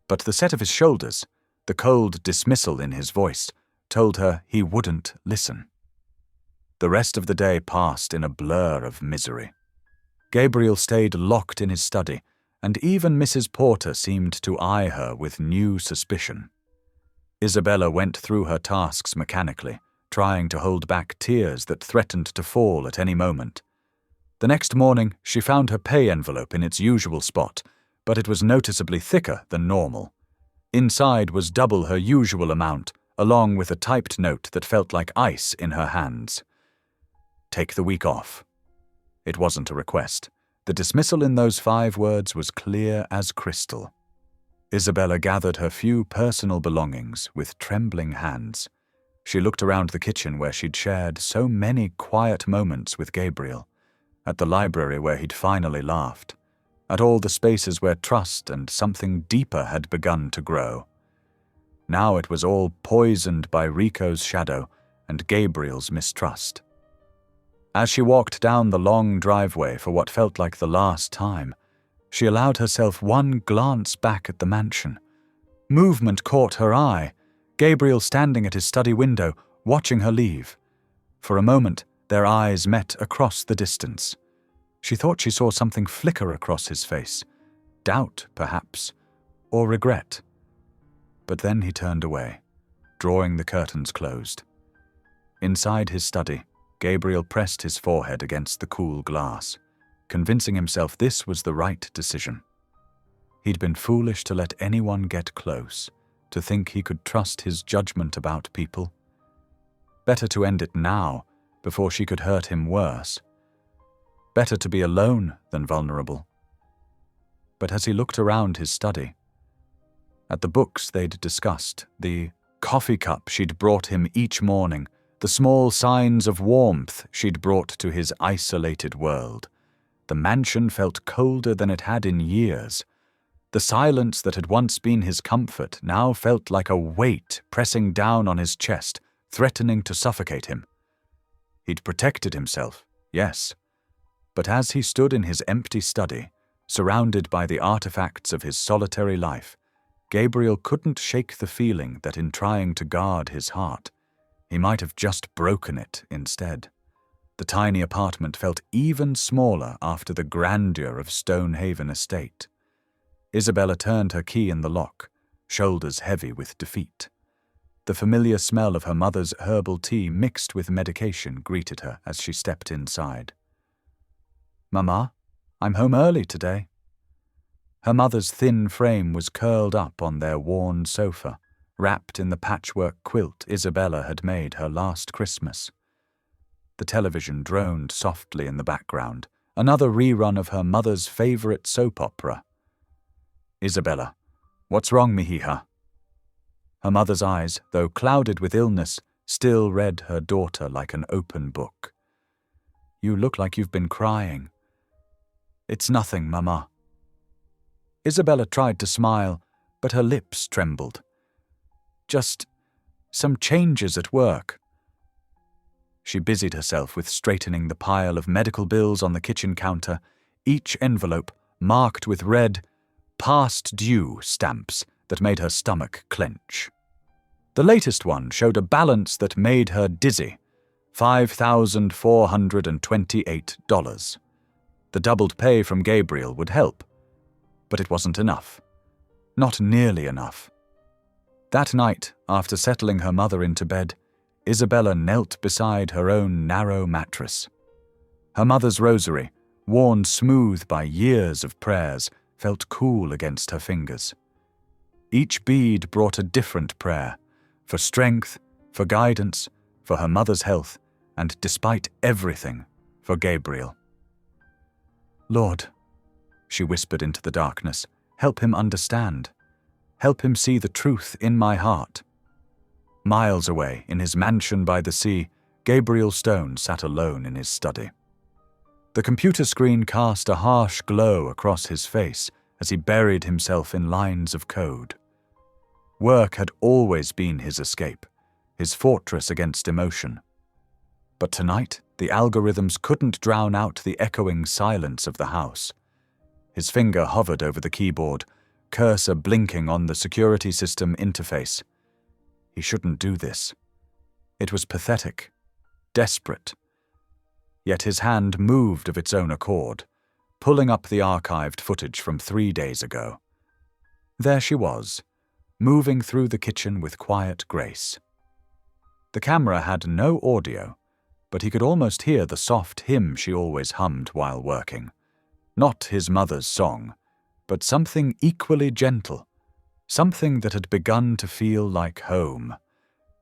But the set of his shoulders, the cold dismissal in his voice, told her he wouldn't listen. The rest of the day passed in a blur of misery. Gabriel stayed locked in his study, and even Mrs. Porter seemed to eye her with new suspicion. Isabella went through her tasks mechanically, trying to hold back tears that threatened to fall at any moment. The next morning, she found her pay envelope in its usual spot, but it was noticeably thicker than normal. Inside was double her usual amount, along with a typed note that felt like ice in her hands. "Take the week off." It wasn't a request. The dismissal in those 5 words was clear as crystal. Isabella gathered her few personal belongings with trembling hands. She looked around the kitchen where she'd shared so many quiet moments with Gabriel, at the library where he'd finally laughed, at all the spaces where trust and something deeper had begun to grow. Now it was all poisoned by Rico's shadow and Gabriel's mistrust. As she walked down the long driveway for what felt like the last time, she allowed herself one glance back at the mansion. Movement caught her eye, Gabriel standing at his study window, watching her leave. For a moment, their eyes met across the distance. She thought she saw something flicker across his face. Doubt, perhaps, or regret. But then he turned away, drawing the curtains closed. Inside his study, Gabriel pressed his forehead against the cool glass, convincing himself this was the right decision. He'd been foolish to let anyone get close, to think he could trust his judgment about people. Better to end it now, before she could hurt him worse. Better to be alone than vulnerable. But as he looked around his study, at the books they'd discussed, the coffee cup she'd brought him each morning, the small signs of warmth she'd brought to his isolated world, the mansion felt colder than it had in years. The silence that had once been his comfort now felt like a weight pressing down on his chest, threatening to suffocate him. He'd protected himself, yes, but as he stood in his empty study, surrounded by the artifacts of his solitary life, Gabriel couldn't shake the feeling that in trying to guard his heart, he might have just broken it instead. The tiny apartment felt even smaller after the grandeur of Stonehaven Estate. Isabella turned her key in the lock, shoulders heavy with defeat. The familiar smell of her mother's herbal tea mixed with medication greeted her as she stepped inside. "Mama, I'm home early today." Her mother's thin frame was curled up on their worn sofa, wrapped in the patchwork quilt Isabella had made her last Christmas. The television droned softly in the background, another rerun of her mother's favorite soap opera. "Isabella, what's wrong, mihija?" Her mother's eyes, though clouded with illness, still read her daughter like an open book. "You look like you've been crying." "It's nothing, Mama." Isabella tried to smile, but her lips trembled. "Just some changes at work." She busied herself with straightening the pile of medical bills on the kitchen counter, each envelope marked with red, "past due" stamps that made her stomach clench. The latest one showed a balance that made her dizzy, $5,428. The doubled pay from Gabriel would help, but it wasn't enough. Not nearly enough. That night, after settling her mother into bed, Isabella knelt beside her own narrow mattress. Her mother's rosary, worn smooth by years of prayers, felt cool against her fingers. Each bead brought a different prayer, for strength, for guidance, for her mother's health, and despite everything, for Gabriel. "Lord," she whispered into the darkness, "help him understand. Help him see the truth in my heart." Miles away, in his mansion by the sea, Gabriel Stone sat alone in his study. The computer screen cast a harsh glow across his face as he buried himself in lines of code. Work had always been his escape, his fortress against emotion. But tonight, the algorithms couldn't drown out the echoing silence of the house. His finger hovered over the keyboard, cursor blinking on the security system interface. He shouldn't do this. It was pathetic, desperate. Yet his hand moved of its own accord, pulling up the archived footage from 3 days ago. There she was, moving through the kitchen with quiet grace. The camera had no audio, but he could almost hear the soft hymn she always hummed while working. Not his mother's song, but something equally gentle, something that had begun to feel like home.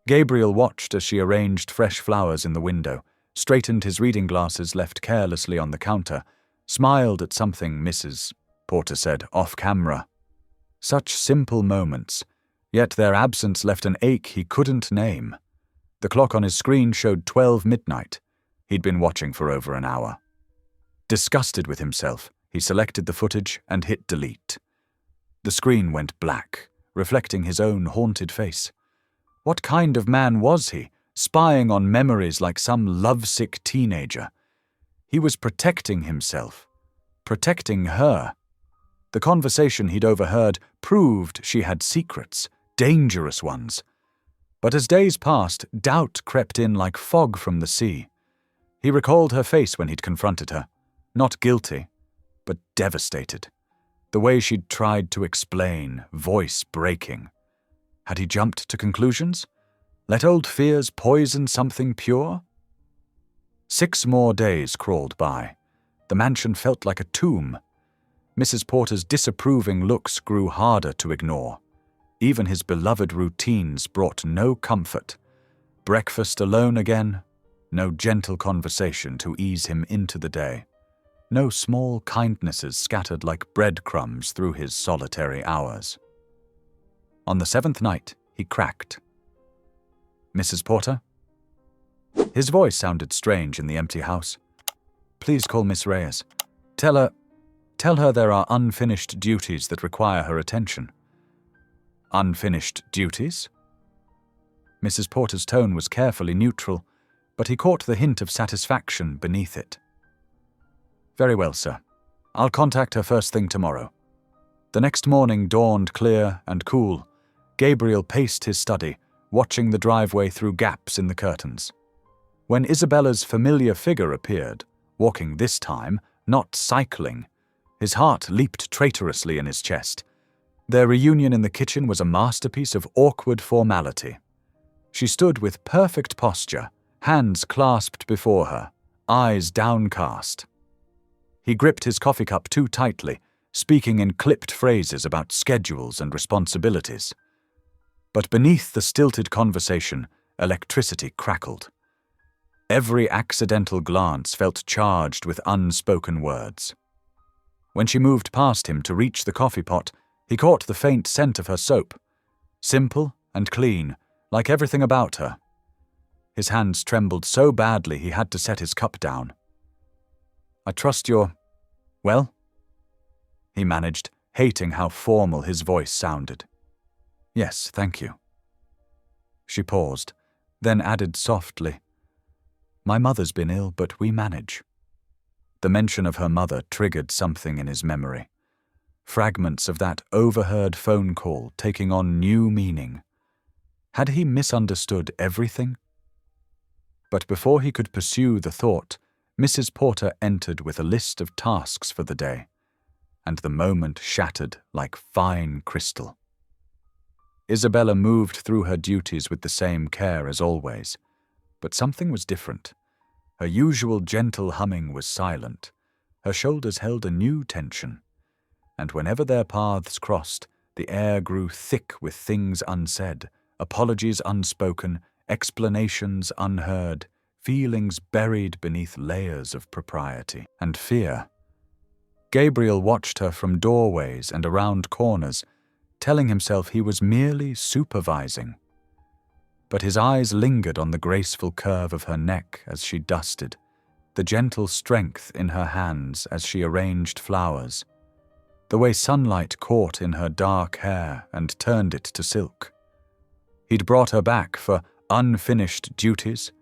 Gabriel watched as she arranged fresh flowers in the window, straightened his reading glasses left carelessly on the counter, smiled at something Mrs. Porter said off camera. Such simple moments, yet their absence left an ache he couldn't name. The clock on his screen showed 12 midnight. He'd been watching for over an hour. Disgusted with himself, he selected the footage and hit delete. The screen went black, reflecting his own haunted face. What kind of man was he, spying on memories like some lovesick teenager? He was protecting himself, protecting her. The conversation he'd overheard proved she had secrets, dangerous ones. But as days passed, doubt crept in like fog from the sea. He recalled her face when he'd confronted her, not guilty, but devastated. The way she'd tried to explain, voice breaking. Had he jumped to conclusions? Let old fears poison something pure? 6 more days crawled by. The mansion felt like a tomb. Mrs. Porter's disapproving looks grew harder to ignore. Even his beloved routines brought no comfort. Breakfast alone again, no gentle conversation to ease him into the day. No small kindnesses scattered like breadcrumbs through his solitary hours. On the 7th night, he cracked. "Mrs. Porter?" His voice sounded strange in the empty house. "Please call Miss Reyes. Tell her there are unfinished duties that require her attention." "Unfinished duties?" Mrs. Porter's tone was carefully neutral, but he caught the hint of satisfaction beneath it. "Very well, sir. I'll contact her first thing tomorrow." The next morning dawned clear and cool. Gabriel paced his study, watching the driveway through gaps in the curtains. When Isabella's familiar figure appeared, walking this time, not cycling, his heart leaped traitorously in his chest. Their reunion in the kitchen was a masterpiece of awkward formality. She stood with perfect posture, hands clasped before her, eyes downcast. He gripped his coffee cup too tightly, speaking in clipped phrases about schedules and responsibilities. But beneath the stilted conversation, electricity crackled. Every accidental glance felt charged with unspoken words. When she moved past him to reach the coffee pot, he caught the faint scent of her soap. Simple and clean, like everything about her. His hands trembled so badly he had to set his cup down. "I trust you're... well?" he managed, hating how formal his voice sounded. "Yes, thank you." She paused, then added softly, "My mother's been ill, but we manage." The mention of her mother triggered something in his memory. Fragments of that overheard phone call taking on new meaning. Had he misunderstood everything? But before he could pursue the thought, Mrs. Porter entered with a list of tasks for the day, and the moment shattered like fine crystal. Isabella moved through her duties with the same care as always, but something was different. Her usual gentle humming was silent. Her shoulders held a new tension, and whenever their paths crossed, the air grew thick with things unsaid, apologies unspoken, explanations unheard, feelings buried beneath layers of propriety and fear. Gabriel watched her from doorways and around corners, telling himself he was merely supervising. But his eyes lingered on the graceful curve of her neck as she dusted, the gentle strength in her hands as she arranged flowers, the way sunlight caught in her dark hair and turned it to silk. He'd brought her back for unfinished duties,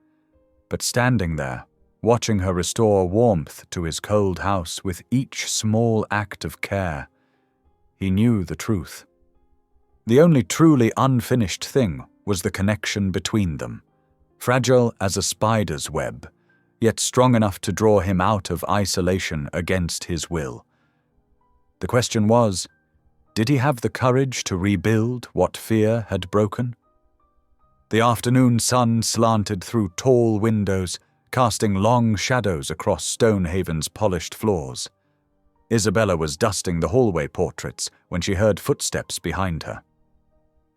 but standing there, watching her restore warmth to his cold house with each small act of care, he knew the truth. The only truly unfinished thing was the connection between them, fragile as a spider's web, yet strong enough to draw him out of isolation against his will. The question was, did he have the courage to rebuild what fear had broken? The afternoon sun slanted through tall windows, casting long shadows across Stonehaven's polished floors. Isabella was dusting the hallway portraits when she heard footsteps behind her.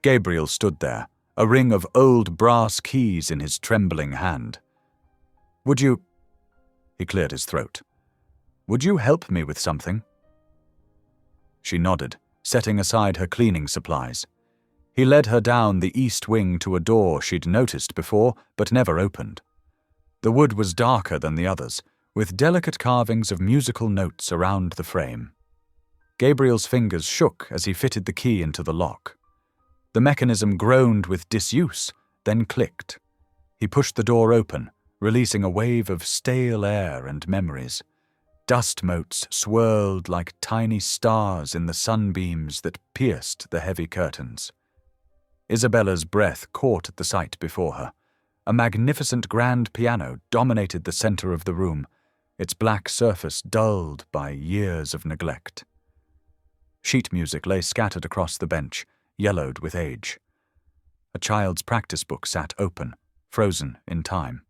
Gabriel stood there, a ring of old brass keys in his trembling hand. "Would you—" he cleared his throat. "Would you help me with something?" She nodded, setting aside her cleaning supplies. He led her down the east wing to a door she'd noticed before but never opened. The wood was darker than the others, with delicate carvings of musical notes around the frame. Gabriel's fingers shook as he fitted the key into the lock. The mechanism groaned with disuse, then clicked. He pushed the door open, releasing a wave of stale air and memories. Dust motes swirled like tiny stars in the sunbeams that pierced the heavy curtains. Isabella's breath caught at the sight before her. A magnificent grand piano dominated the center of the room, its black surface dulled by years of neglect. Sheet music lay scattered across the bench, yellowed with age. A child's practice book sat open, frozen in time.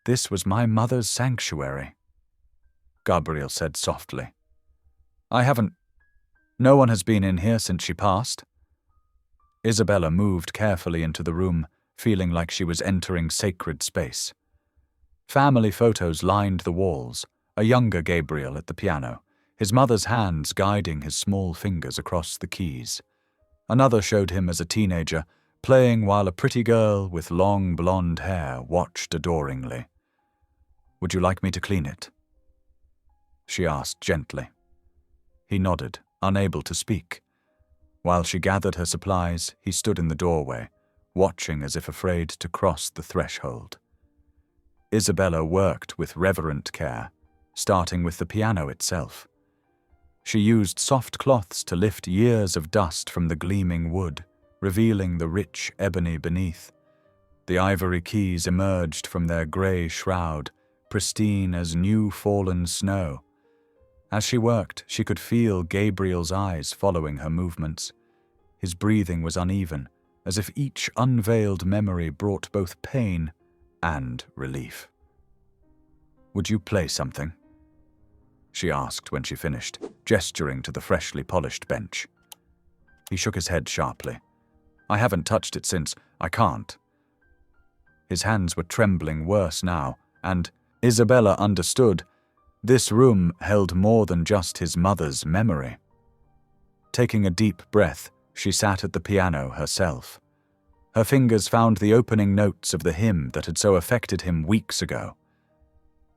"This was my mother's sanctuary," Gabriel said softly. No one has been in here since she passed." Isabella moved carefully into the room, feeling like she was entering sacred space. Family photos lined the walls, a younger Gabriel at the piano, his mother's hands guiding his small fingers across the keys. Another showed him as a teenager, playing while a pretty girl with long blonde hair watched adoringly. "Would you like me to clean it?" she asked gently. He nodded, unable to speak. While she gathered her supplies, he stood in the doorway, watching as if afraid to cross the threshold. Isabella worked with reverent care, starting with the piano itself. She used soft cloths to lift years of dust from the gleaming wood, revealing the rich ebony beneath. The ivory keys emerged from their grey shroud, pristine as new fallen snow. As she worked, she could feel Gabriel's eyes following her movements. His breathing was uneven, as if each unveiled memory brought both pain and relief. "Would you play something?" she asked when she finished, gesturing to the freshly polished bench. He shook his head sharply. "I haven't touched it since. I can't." His hands were trembling worse now, and Isabella understood this room held more than just his mother's memory. Taking a deep breath, she sat at the piano herself. Her fingers found the opening notes of the hymn that had so affected him weeks ago.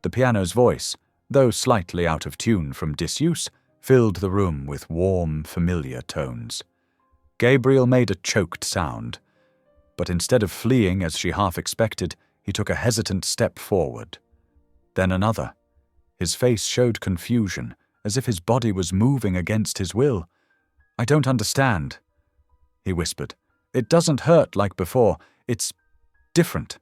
The piano's voice, though slightly out of tune from disuse, filled the room with warm, familiar tones. Gabriel made a choked sound, but instead of fleeing as she half expected, he took a hesitant step forward. Then another. His face showed confusion, as if his body was moving against his will. "I don't understand," he whispered. "It doesn't hurt like before. It's different."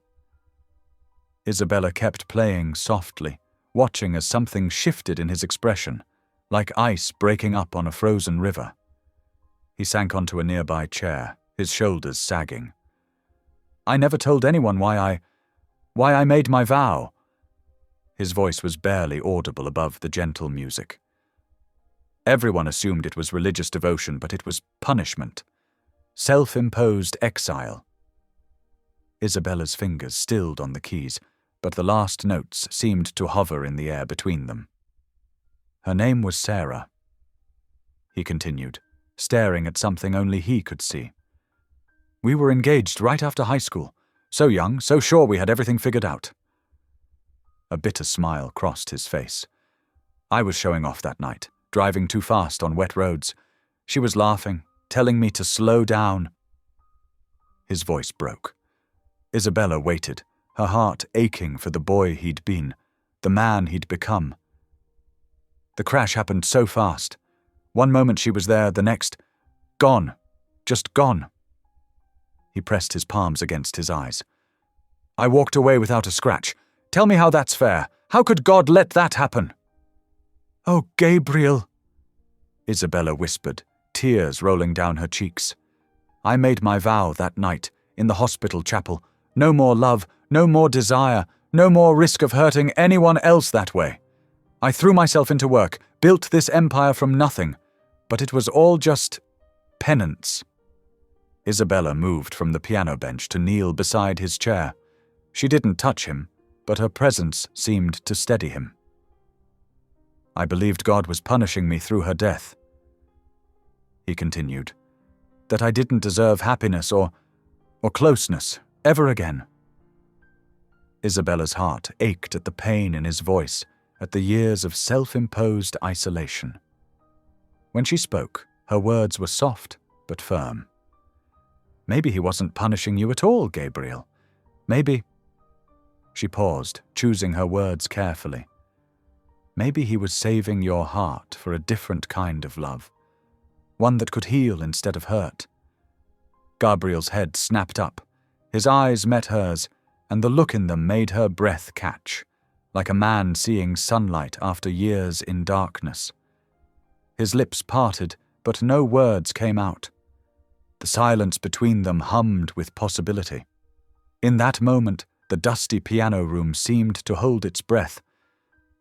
Isabella kept playing softly, watching as something shifted in his expression, like ice breaking up on a frozen river. He sank onto a nearby chair, his shoulders sagging. "I never told anyone why I made my vow." His voice was barely audible above the gentle music. Everyone assumed it was religious devotion, but it was punishment. Self-imposed exile. Isabella's fingers stilled on the keys, but the last notes seemed to hover in the air between them. "Her name was Sarah," he continued, staring at something only he could see. "We were engaged right after high school, so young, so sure we had everything figured out." A bitter smile crossed his face. "I was showing off that night, driving too fast on wet roads. She was laughing, telling me to slow down." His voice broke. Isabella waited, her heart aching for the boy he'd been, the man he'd become. The crash happened so fast. One moment she was there, the next, gone, just gone. He pressed his palms against his eyes. "I walked away without a scratch. Tell me how that's fair. How could God let that happen?" "Oh, Gabriel," Isabella whispered, tears rolling down her cheeks. "I made my vow that night, in the hospital chapel. No more love, no more desire, no more risk of hurting anyone else that way. I threw myself into work, built this empire from nothing, but it was all just penance." Isabella moved from the piano bench to kneel beside his chair. She didn't touch him, but her presence seemed to steady him. "I believed God was punishing me through her death," he continued, "that I didn't deserve happiness or closeness ever again." Isabella's heart ached at the pain in his voice, at the years of self-imposed isolation. When she spoke, her words were soft but firm. "Maybe he wasn't punishing you at all, Gabriel. Maybe—" She paused, choosing her words carefully. "Maybe he was saving your heart for a different kind of love, one that could heal instead of hurt." Gabriel's head snapped up. His eyes met hers, and the look in them made her breath catch, like a man seeing sunlight after years in darkness. His lips parted, but no words came out. The silence between them hummed with possibility. In that moment, the dusty piano room seemed to hold its breath.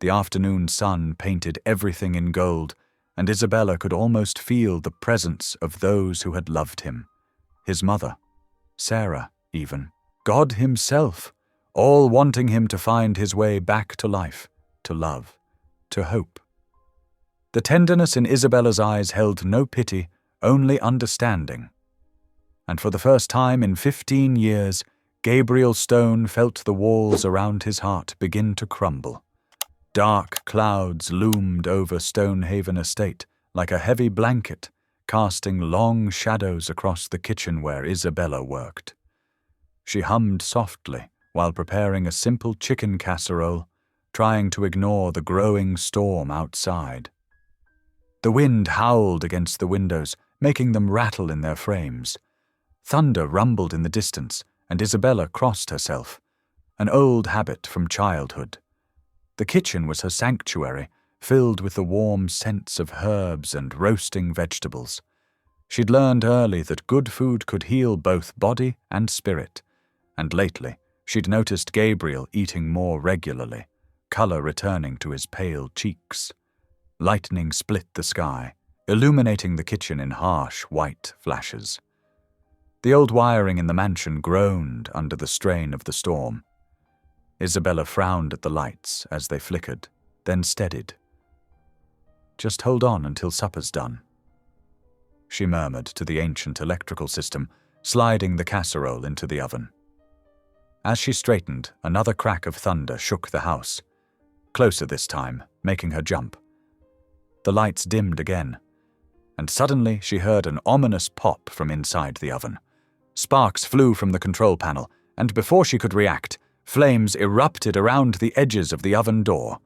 The afternoon sun painted everything in gold, and Isabella could almost feel the presence of those who had loved him. His mother, Sarah, even, God himself, all wanting him to find his way back to life, to love, to hope. The tenderness in Isabella's eyes held no pity, only understanding. And for the first time in 15 years, Gabriel Stone felt the walls around his heart begin to crumble. Dark clouds loomed over Stonehaven Estate like a heavy blanket, casting long shadows across the kitchen where Isabella worked. She hummed softly while preparing a simple chicken casserole, trying to ignore the growing storm outside. The wind howled against the windows, making them rattle in their frames. Thunder rumbled in the distance, and Isabella crossed herself, an old habit from childhood. The kitchen was her sanctuary, filled with the warm scents of herbs and roasting vegetables. She'd learned early that good food could heal both body and spirit, and lately she'd noticed Gabriel eating more regularly, colour returning to his pale cheeks. Lightning split the sky, illuminating the kitchen in harsh white flashes. The old wiring in the mansion groaned under the strain of the storm. Isabella frowned at the lights as they flickered, then steadied. "Just hold on until supper's done," she murmured to the ancient electrical system, sliding the casserole into the oven. As she straightened, another crack of thunder shook the house, closer this time, making her jump. The lights dimmed again, and suddenly she heard an ominous pop from inside the oven. Sparks flew from the control panel, and before she could react, flames erupted around the edges of the oven door.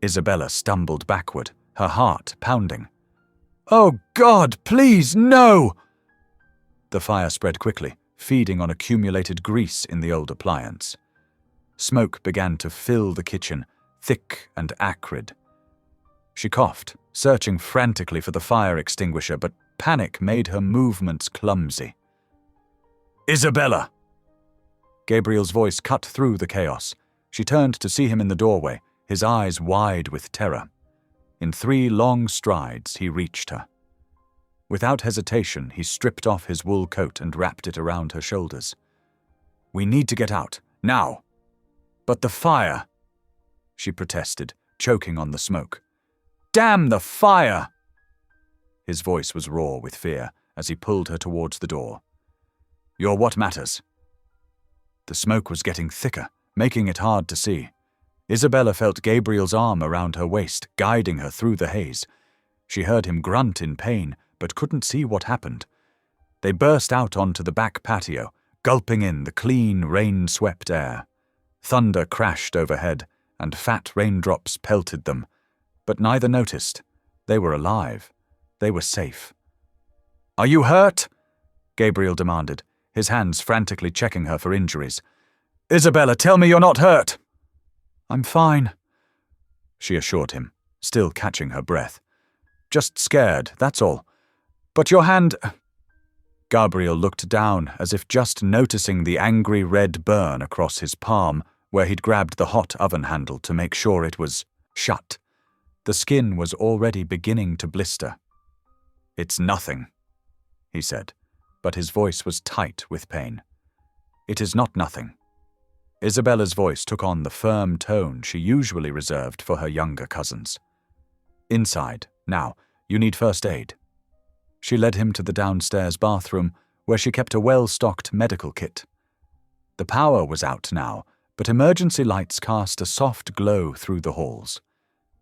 Isabella stumbled backward, her heart pounding. "Oh God, please, no!" The fire spread quickly, feeding on accumulated grease in the old appliance. Smoke began to fill the kitchen, thick and acrid. She coughed, searching frantically for the fire extinguisher, but panic made her movements clumsy. "Isabella!" Gabriel's voice cut through the chaos. She turned to see him in the doorway, his eyes wide with terror. In 3 long strides, he reached her. Without hesitation, he stripped off his wool coat and wrapped it around her shoulders. "We need to get out, now." "But the fire," she protested, choking on the smoke. "Damn the fire!" His voice was raw with fear as he pulled her towards the door. "You're what matters." The smoke was getting thicker, making it hard to see. Isabella felt Gabriel's arm around her waist, guiding her through the haze. She heard him grunt in pain, but couldn't see what happened. They burst out onto the back patio, gulping in the clean, rain-swept air. Thunder crashed overhead, and fat raindrops pelted them. But neither noticed. They were alive. They were safe. "Are you hurt?" Gabriel demanded, his hands frantically checking her for injuries. "Isabella, tell me you're not hurt!" "I'm fine," she assured him, still catching her breath. "Just scared, that's all. But your hand—" Gabriel looked down as if just noticing the angry red burn across his palm where he'd grabbed the hot oven handle to make sure it was shut. The skin was already beginning to blister. "It's nothing," he said, but his voice was tight with pain. "It is not nothing." Isabella's voice took on the firm tone she usually reserved for her younger cousins. "Inside, now, you need first aid." She led him to the downstairs bathroom, where she kept a well-stocked medical kit. The power was out now, but emergency lights cast a soft glow through the halls.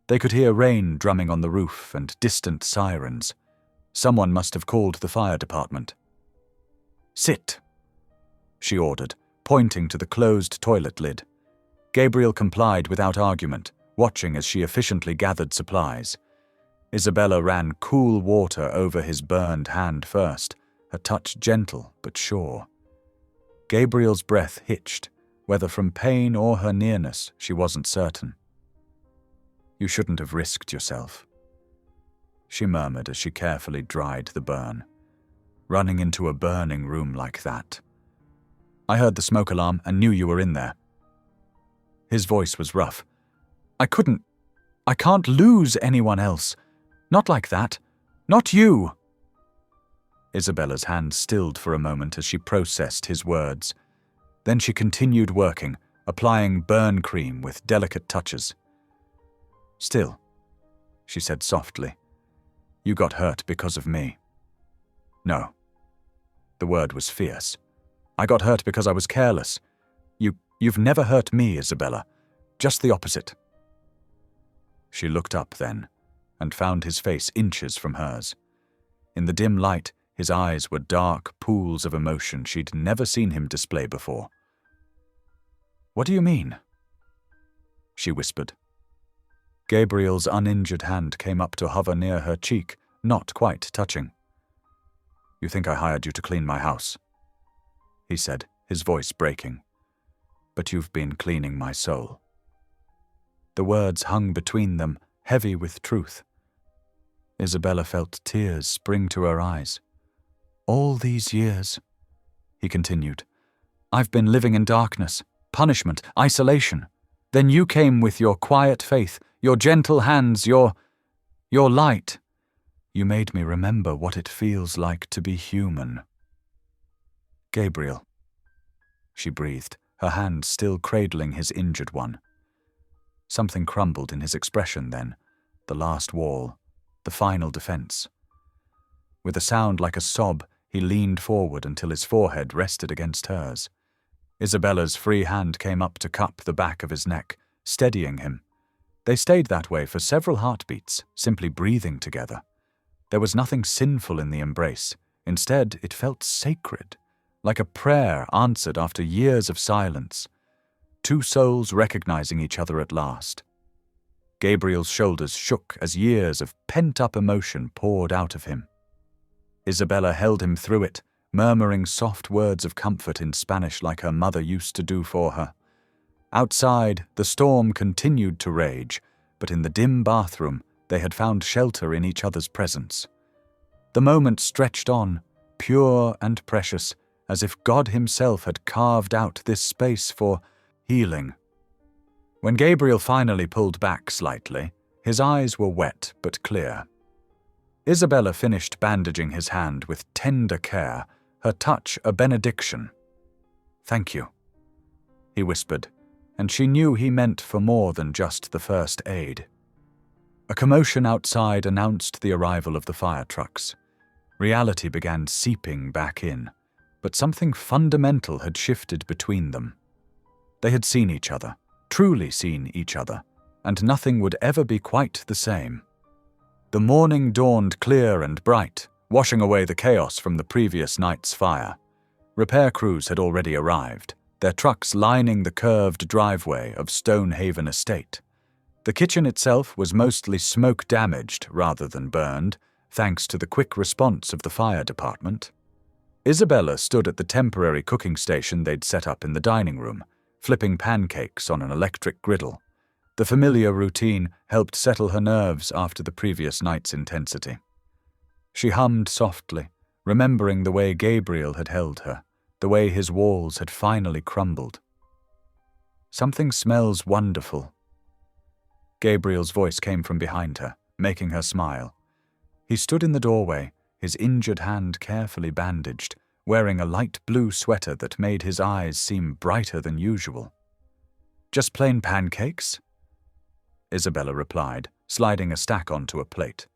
They could hear rain drumming on the roof and distant sirens. Someone must have called the fire department. "Sit," she ordered, pointing to the closed toilet lid. Gabriel complied without argument, watching as she efficiently gathered supplies. Isabella ran cool water over his burned hand first, her touch gentle but sure. Gabriel's breath hitched, whether from pain or her nearness, she wasn't certain. "You shouldn't have risked yourself," she murmured as she carefully dried the burn. "Running into a burning room like that. I heard the smoke alarm and knew you were in there." His voice was rough. I can't lose anyone else. Not like that. Not you." Isabella's hand stilled for a moment as she processed his words. Then she continued working, applying burn cream with delicate touches. "Still," she said softly, "you got hurt because of me." "No." The word was fierce. "I got hurt because I was careless. You've never hurt me, Isabella. Just the opposite." She looked up then, and found his face inches from hers. In the dim light, his eyes were dark pools of emotion she'd never seen him display before. "What do you mean?" she whispered. Gabriel's uninjured hand came up to hover near her cheek, not quite touching. "You think I hired you to clean my house?" he said, his voice breaking. "But you've been cleaning my soul." The words hung between them, heavy with truth. Isabella felt tears spring to her eyes. All these years, he continued, I've been living in darkness, punishment, isolation. Then you came with your quiet faith, your gentle hands, your light. You made me remember what it feels like to be human. Gabriel, she breathed, her hand still cradling his injured one. Something crumbled in his expression then, the last wall, the final defense. With a sound like a sob, he leaned forward until his forehead rested against hers. Isabella's free hand came up to cup the back of his neck, steadying him. They stayed that way for several heartbeats, simply breathing together. There was nothing sinful in the embrace. Instead, it felt sacred, like a prayer answered after years of silence. Two souls recognizing each other at last. Gabriel's shoulders shook as years of pent-up emotion poured out of him. Isabella held him through it, murmuring soft words of comfort in Spanish like her mother used to do for her. Outside, the storm continued to rage, but in the dim bathroom, they had found shelter in each other's presence. The moment stretched on, pure and precious, as if God himself had carved out this space for healing. When Gabriel finally pulled back slightly, his eyes were wet but clear. Isabella finished bandaging his hand with tender care, her touch a benediction. "Thank you," he whispered, and she knew he meant for more than just the first aid. A commotion outside announced the arrival of the fire trucks. Reality began seeping back in, but something fundamental had shifted between them. They had seen each other, truly seen each other, and nothing would ever be quite the same. The morning dawned clear and bright, washing away the chaos from the previous night's fire. Repair crews had already arrived, their trucks lining the curved driveway of Stonehaven Estate. The kitchen itself was mostly smoke-damaged rather than burned, thanks to the quick response of the fire department. Isabella stood at the temporary cooking station they'd set up in the dining room, flipping pancakes on an electric griddle. The familiar routine helped settle her nerves after the previous night's intensity. She hummed softly, remembering the way Gabriel had held her, the way his walls had finally crumbled. "Something smells wonderful." Gabriel's voice came from behind her, making her smile. He stood in the doorway, his injured hand carefully bandaged, wearing a light blue sweater that made his eyes seem brighter than usual. "Just plain pancakes?" Isabella replied, sliding a stack onto a plate.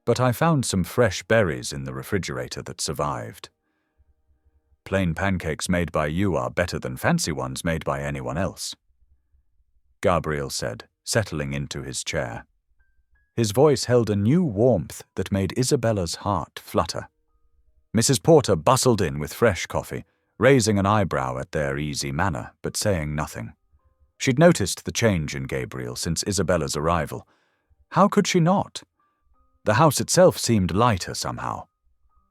"But I found some fresh berries in the refrigerator that survived." "Plain pancakes made by you are better than fancy ones made by anyone else," Gabriel said, settling into his chair. His voice held a new warmth that made Isabella's heart flutter. Mrs. Porter bustled in with fresh coffee, raising an eyebrow at their easy manner, but saying nothing. She'd noticed the change in Gabriel since Isabella's arrival. How could she not? The house itself seemed lighter somehow.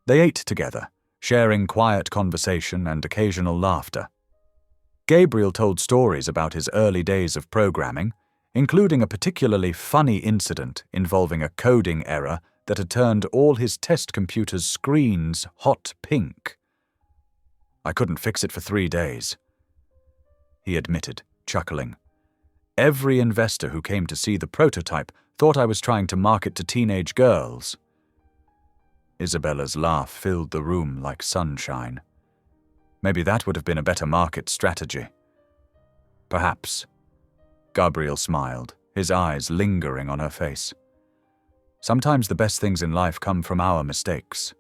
They ate together, sharing quiet conversation and occasional laughter. Gabriel told stories about his early days of programming, including a particularly funny incident involving a coding error that had turned all his test computer's screens hot pink. "I couldn't fix it for 3 days," he admitted, chuckling. "Every investor who came to see the prototype thought I was trying to market to teenage girls." Isabella's laugh filled the room like sunshine. Maybe that would have been a better market strategy. "Perhaps." Gabriel smiled, his eyes lingering on her face. "Sometimes the best things in life come from our mistakes."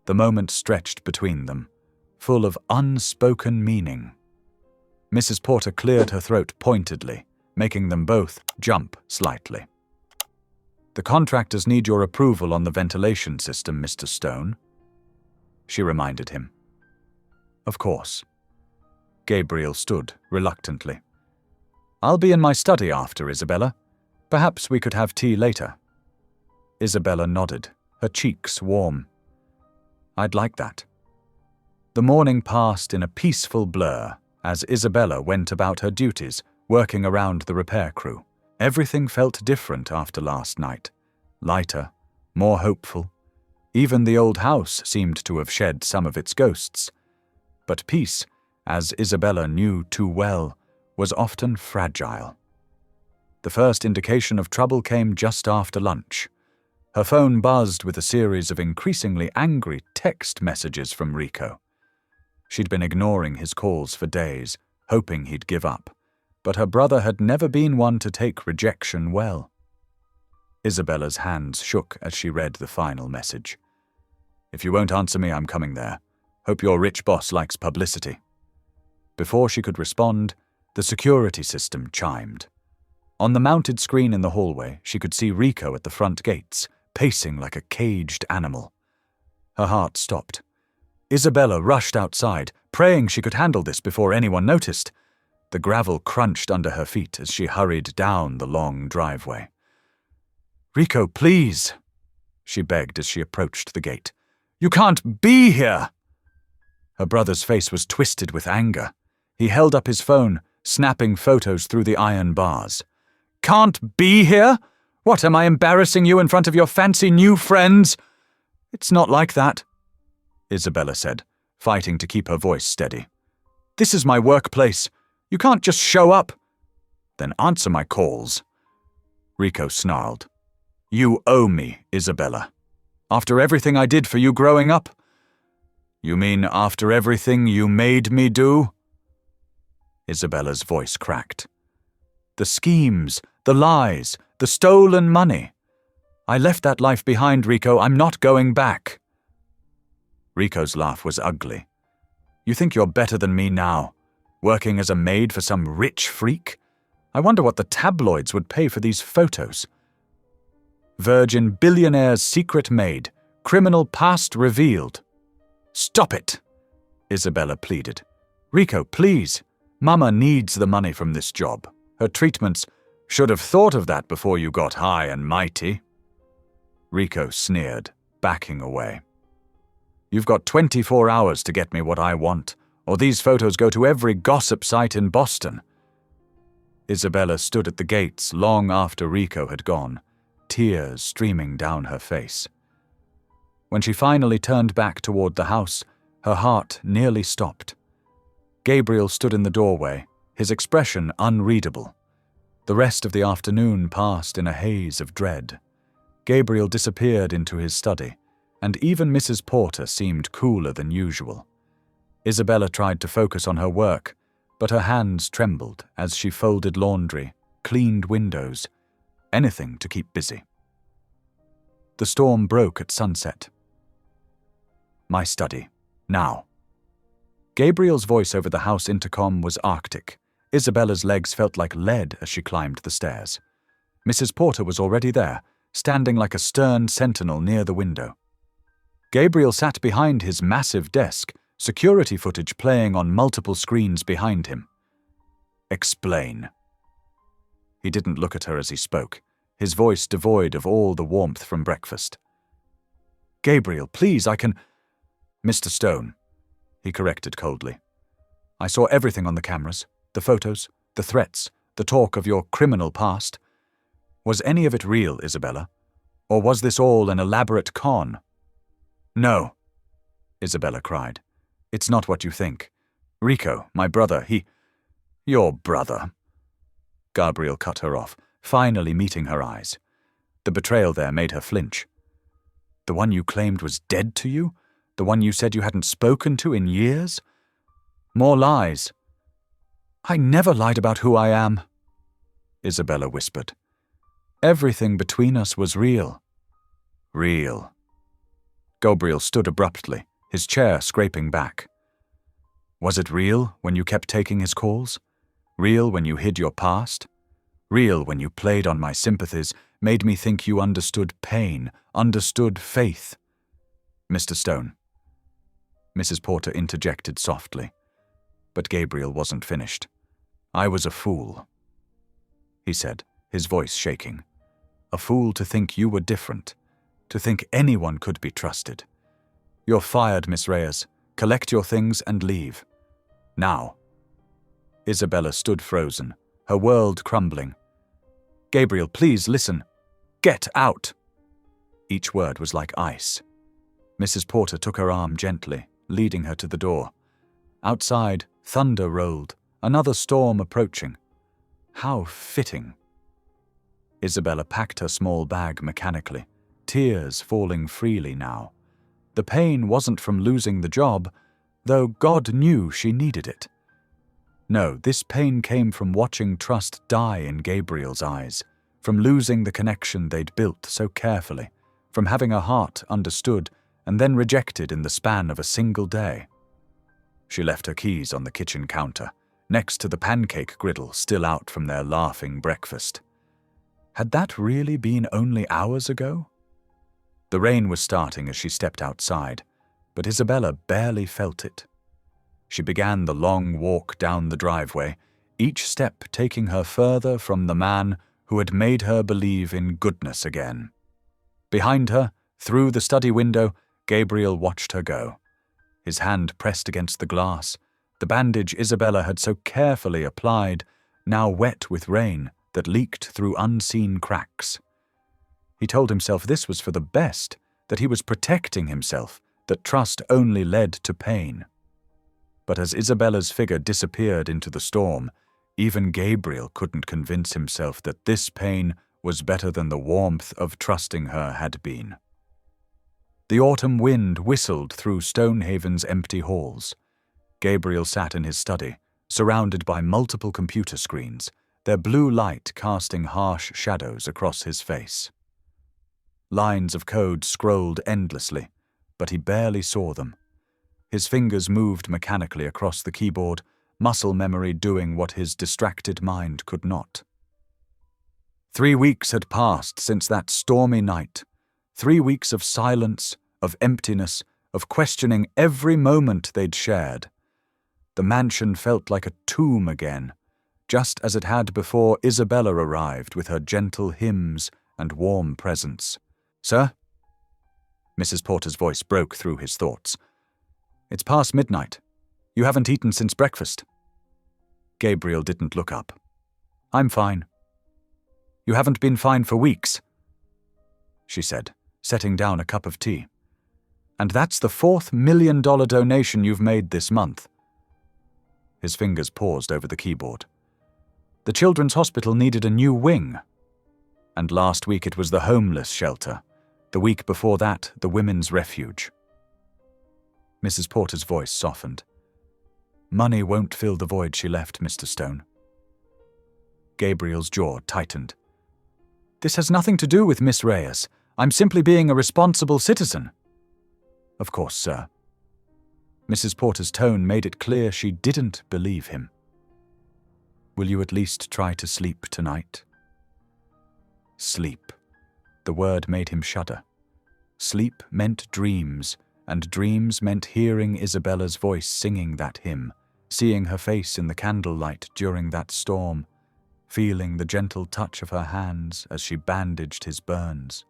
The moment stretched between them, full of unspoken meaning. Mrs. Porter cleared her throat pointedly, making them both jump slightly. "The contractors need your approval on the ventilation system, Mr. Stone," she reminded him. "Of course." Gabriel stood reluctantly. "I'll be in my study after, Isabella. Perhaps we could have tea later." Isabella nodded, her cheeks warm. "I'd like that." The morning passed in a peaceful blur as Isabella went about her duties, working around the repair crew. Everything felt different after last night. Lighter, more hopeful. Even the old house seemed to have shed some of its ghosts. But peace, as Isabella knew too well, was often fragile. The first indication of trouble came just after lunch. Her phone buzzed with a series of increasingly angry text messages from Rico. She'd been ignoring his calls for days, hoping he'd give up, but her brother had never been one to take rejection well. Isabella's hands shook as she read the final message. "If you won't answer me, I'm coming there. Hope your rich boss likes publicity." Before she could respond, the security system chimed. On the mounted screen in the hallway, she could see Rico at the front gates, pacing like a caged animal. Her heart stopped. Isabella rushed outside, praying she could handle this before anyone noticed. The gravel crunched under her feet as she hurried down the long driveway. "Rico, please," she begged as she approached the gate. "You can't be here!" Her brother's face was twisted with anger. He held up his phone, snapping photos through the iron bars. "Can't be here? What, am I embarrassing you in front of your fancy new friends?" "It's not like that," Isabella said, fighting to keep her voice steady. "This is my workplace. You can't just show up." "Then answer my calls." Rico snarled. "You owe me, Isabella. After everything I did for you growing up?" "You mean after everything you made me do?" Isabella's voice cracked. "The schemes, the lies, the stolen money. I left that life behind, Rico. I'm not going back." Rico's laugh was ugly. "You think you're better than me now, working as a maid for some rich freak? I wonder what the tabloids would pay for these photos. Virgin Billionaire's secret maid, criminal past revealed." "Stop it," Isabella pleaded. "Rico, please. Mama needs the money from this job. Her treatments should have thought of that before you got high and mighty." Rico sneered, backing away. "You've got 24 hours to get me what I want, or these photos go to every gossip site in Boston." Isabella stood at the gates long after Rico had gone, tears streaming down her face. When she finally turned back toward the house, her heart nearly stopped. Gabriel stood in the doorway, his expression unreadable. The rest of the afternoon passed in a haze of dread. Gabriel disappeared into his study, and even Mrs. Porter seemed cooler than usual. Isabella tried to focus on her work, but her hands trembled as she folded laundry, cleaned windows, anything to keep busy. The storm broke at sunset. "My study, now." Gabriel's voice over the house intercom was arctic. Isabella's legs felt like lead as she climbed the stairs. Mrs. Porter was already there, standing like a stern sentinel near the window. Gabriel sat behind his massive desk, security footage playing on multiple screens behind him. "Explain." He didn't look at her as he spoke, his voice devoid of all the warmth from breakfast. "Gabriel, please, I can—" "Mr. Stone," he corrected coldly. "I saw everything on the cameras, the photos, the threats, the talk of your criminal past. Was any of it real, Isabella? Or was this all an elaborate con?" "No," Isabella cried. "It's not what you think. Rico, my brother, he—" "Your brother?" Gabriel cut her off, finally meeting her eyes. The betrayal there made her flinch. "The one you claimed was dead to you? The one you said you hadn't spoken to in years? More lies." "I never lied about who I am," Isabella whispered. "Everything between us was real." "Real." Gabriel stood abruptly, his chair scraping back. "Was it real when you kept taking his calls? Real when you hid your past? Real when you played on my sympathies, made me think you understood pain, understood faith?" "Mr. Stone." Mrs. Porter interjected softly, but Gabriel wasn't finished. "I was a fool," he said, his voice shaking. "A fool to think you were different, to think anyone could be trusted. You're fired, Miss Reyes. Collect your things and leave. Now." Isabella stood frozen, her world crumbling. "Gabriel, please listen. Get out." Each word was like ice. Mrs. Porter took her arm gently, leading her to the door. Outside, thunder rolled, another storm approaching. How fitting. Isabella packed her small bag mechanically, tears falling freely now. The pain wasn't from losing the job, though God knew she needed it. No, this pain came from watching trust die in Gabriel's eyes, from losing the connection they'd built so carefully, from having a heart understood and then rejected in the span of a single day. She left her keys on the kitchen counter, next to the pancake griddle still out from their laughing breakfast. Had that really been only hours ago? The rain was starting as she stepped outside, but Isabella barely felt it. She began the long walk down the driveway, each step taking her further from the man who had made her believe in goodness again. Behind her, through the study window, Gabriel watched her go. His hand pressed against the glass, the bandage Isabella had so carefully applied, now wet with rain that leaked through unseen cracks. He told himself this was for the best, that he was protecting himself, that trust only led to pain. But as Isabella's figure disappeared into the storm, even Gabriel couldn't convince himself that this pain was better than the warmth of trusting her had been. The autumn wind whistled through Stonehaven's empty halls. Gabriel sat in his study, surrounded by multiple computer screens, their blue light casting harsh shadows across his face. Lines of code scrolled endlessly, but he barely saw them. His fingers moved mechanically across the keyboard, muscle memory doing what his distracted mind could not. 3 weeks had passed since that stormy night. 3 weeks of silence, of emptiness, of questioning every moment they'd shared. The mansion felt like a tomb again, just as it had before Isabella arrived with her gentle hymns and warm presence. "Sir?" Mrs. Porter's voice broke through his thoughts. "It's past midnight. You haven't eaten since breakfast." Gabriel didn't look up. "I'm fine." "You haven't been fine for weeks," she said, setting down a cup of tea. "And that's the $4 million donation you've made this month." His fingers paused over the keyboard. "The Children's Hospital needed a new wing. And last week it was the homeless shelter. The week before that, the women's refuge." Mrs. Porter's voice softened. "Money won't fill the void she left, Mr. Stone." Gabriel's jaw tightened. "This has nothing to do with Miss Reyes. I'm simply being a responsible citizen." "Of course, sir." Mrs. Porter's tone made it clear she didn't believe him. "Will you at least try to sleep tonight?" Sleep. The word made him shudder. Sleep meant dreams, and dreams meant hearing Isabella's voice singing that hymn, seeing her face in the candlelight during that storm, feeling the gentle touch of her hands as she bandaged his burns.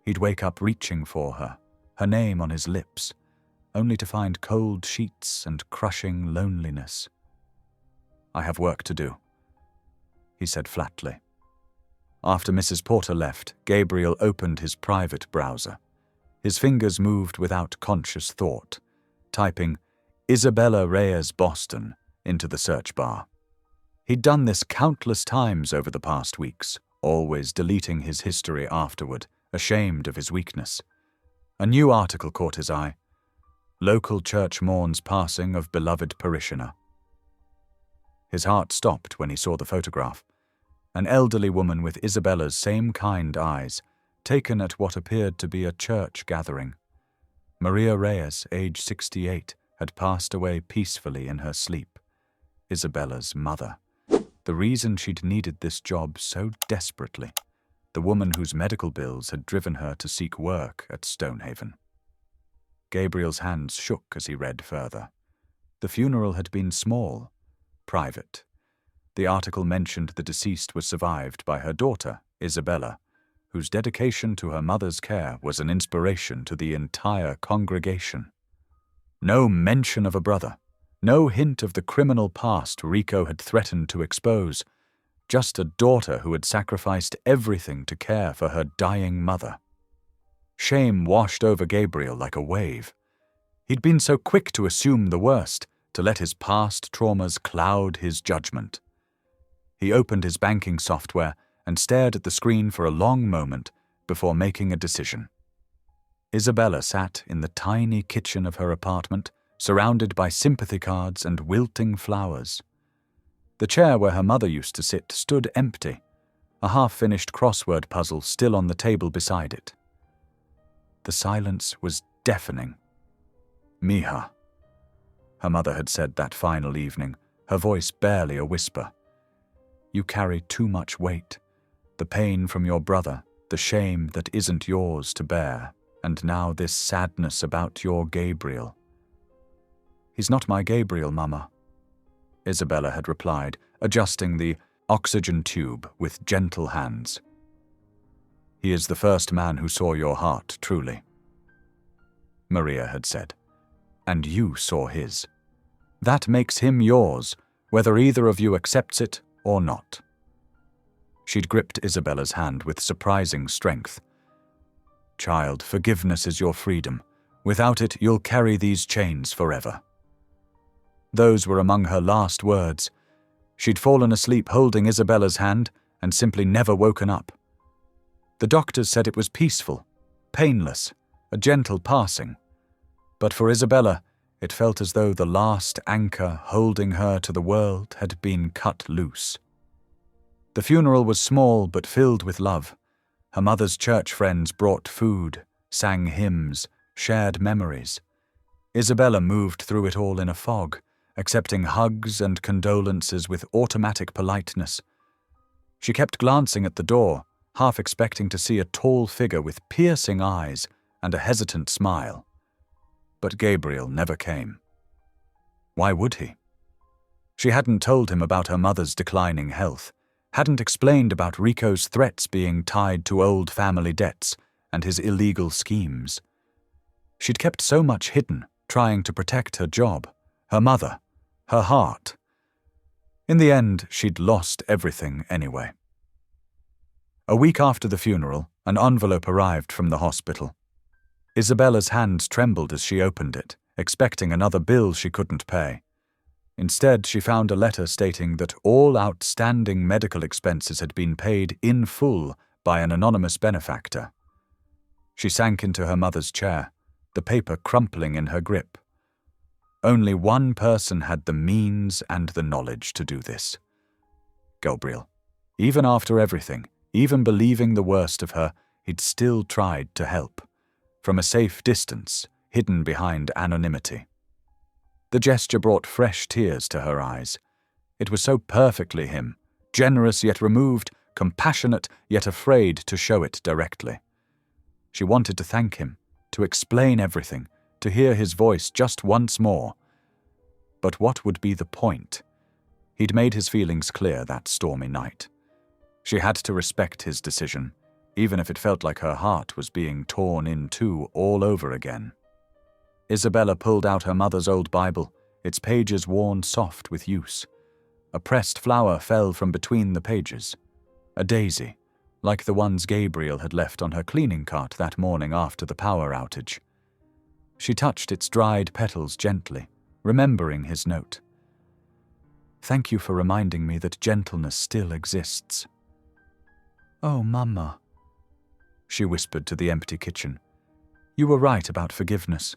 He'd wake up reaching for her, her name on his lips, only to find cold sheets and crushing loneliness. "I have work to do," he said flatly. After Mrs. Porter left, Gabriel opened his private browser. His fingers moved without conscious thought, typing "Isabella Reyes Boston" into the search bar. He'd done this countless times over the past weeks, always deleting his history afterward, ashamed of his weakness. A new article caught his eye. "Local church mourns passing of beloved parishioner." His heart stopped when he saw the photograph. An elderly woman with Isabella's same kind eyes, taken at what appeared to be a church gathering. Maria Reyes, age 68, had passed away peacefully in her sleep. Isabella's mother. The reason she'd needed this job so desperately. The woman whose medical bills had driven her to seek work at Stonehaven. Gabriel's hands shook as he read further. The funeral had been small, private. The article mentioned the deceased was survived by her daughter, Isabella, whose dedication to her mother's care was an inspiration to the entire congregation. No mention of a brother, no hint of the criminal past Rico had threatened to expose, just a daughter who had sacrificed everything to care for her dying mother. Shame washed over Gabriel like a wave. He'd been so quick to assume the worst, to let his past traumas cloud his judgment. He opened his banking software and stared at the screen for a long moment before making a decision. Isabella sat in the tiny kitchen of her apartment, surrounded by sympathy cards and wilting flowers. The chair where her mother used to sit stood empty, a half-finished crossword puzzle still on the table beside it. The silence was deafening. "Mija," her mother had said that final evening, her voice barely a whisper. "You carry too much weight. The pain from your brother, the shame that isn't yours to bear, and now this sadness about your Gabriel." "He's not my Gabriel, Mama," Isabella had replied, adjusting the oxygen tube with gentle hands. "He is the first man who saw your heart, truly," Maria had said, "and you saw his. That makes him yours, whether either of you accepts it or not." She'd gripped Isabella's hand with surprising strength. "Child, forgiveness is your freedom. Without it, you'll carry these chains forever." Those were among her last words. She'd fallen asleep holding Isabella's hand and simply never woken up. The doctors said it was peaceful, painless, a gentle passing. But for Isabella, it felt as though the last anchor holding her to the world had been cut loose. The funeral was small but filled with love. Her mother's church friends brought food, sang hymns, shared memories. Isabella moved through it all in a fog, accepting hugs and condolences with automatic politeness. She kept glancing at the door, half expecting to see a tall figure with piercing eyes and a hesitant smile. But Gabriel never came. Why would he? She hadn't told him about her mother's declining health, hadn't explained about Rico's threats being tied to old family debts and his illegal schemes. She'd kept so much hidden, trying to protect her job, her mother, her heart. In the end, she'd lost everything anyway. A week after the funeral, an envelope arrived from the hospital. Isabella's hands trembled as she opened it, expecting another bill she couldn't pay. Instead, she found a letter stating that all outstanding medical expenses had been paid in full by an anonymous benefactor. She sank into her mother's chair, the paper crumpling in her grip. Only one person had the means and the knowledge to do this. Gabriel. Even after everything, even believing the worst of her, he'd still tried to help. From a safe distance, hidden behind anonymity. The gesture brought fresh tears to her eyes. It was so perfectly him, generous yet removed, compassionate yet afraid to show it directly. She wanted to thank him, to explain everything, to hear his voice just once more. But what would be the point? He'd made his feelings clear that stormy night. She had to respect his decision, even if it felt like her heart was being torn in two all over again. Isabella pulled out her mother's old Bible, its pages worn soft with use. A pressed flower fell from between the pages. A daisy, like the ones Gabriel had left on her cleaning cart that morning after the power outage. She touched its dried petals gently, remembering his note. "Thank you for reminding me that gentleness still exists." "Oh, Mama," she whispered to the empty kitchen. "You were right about forgiveness.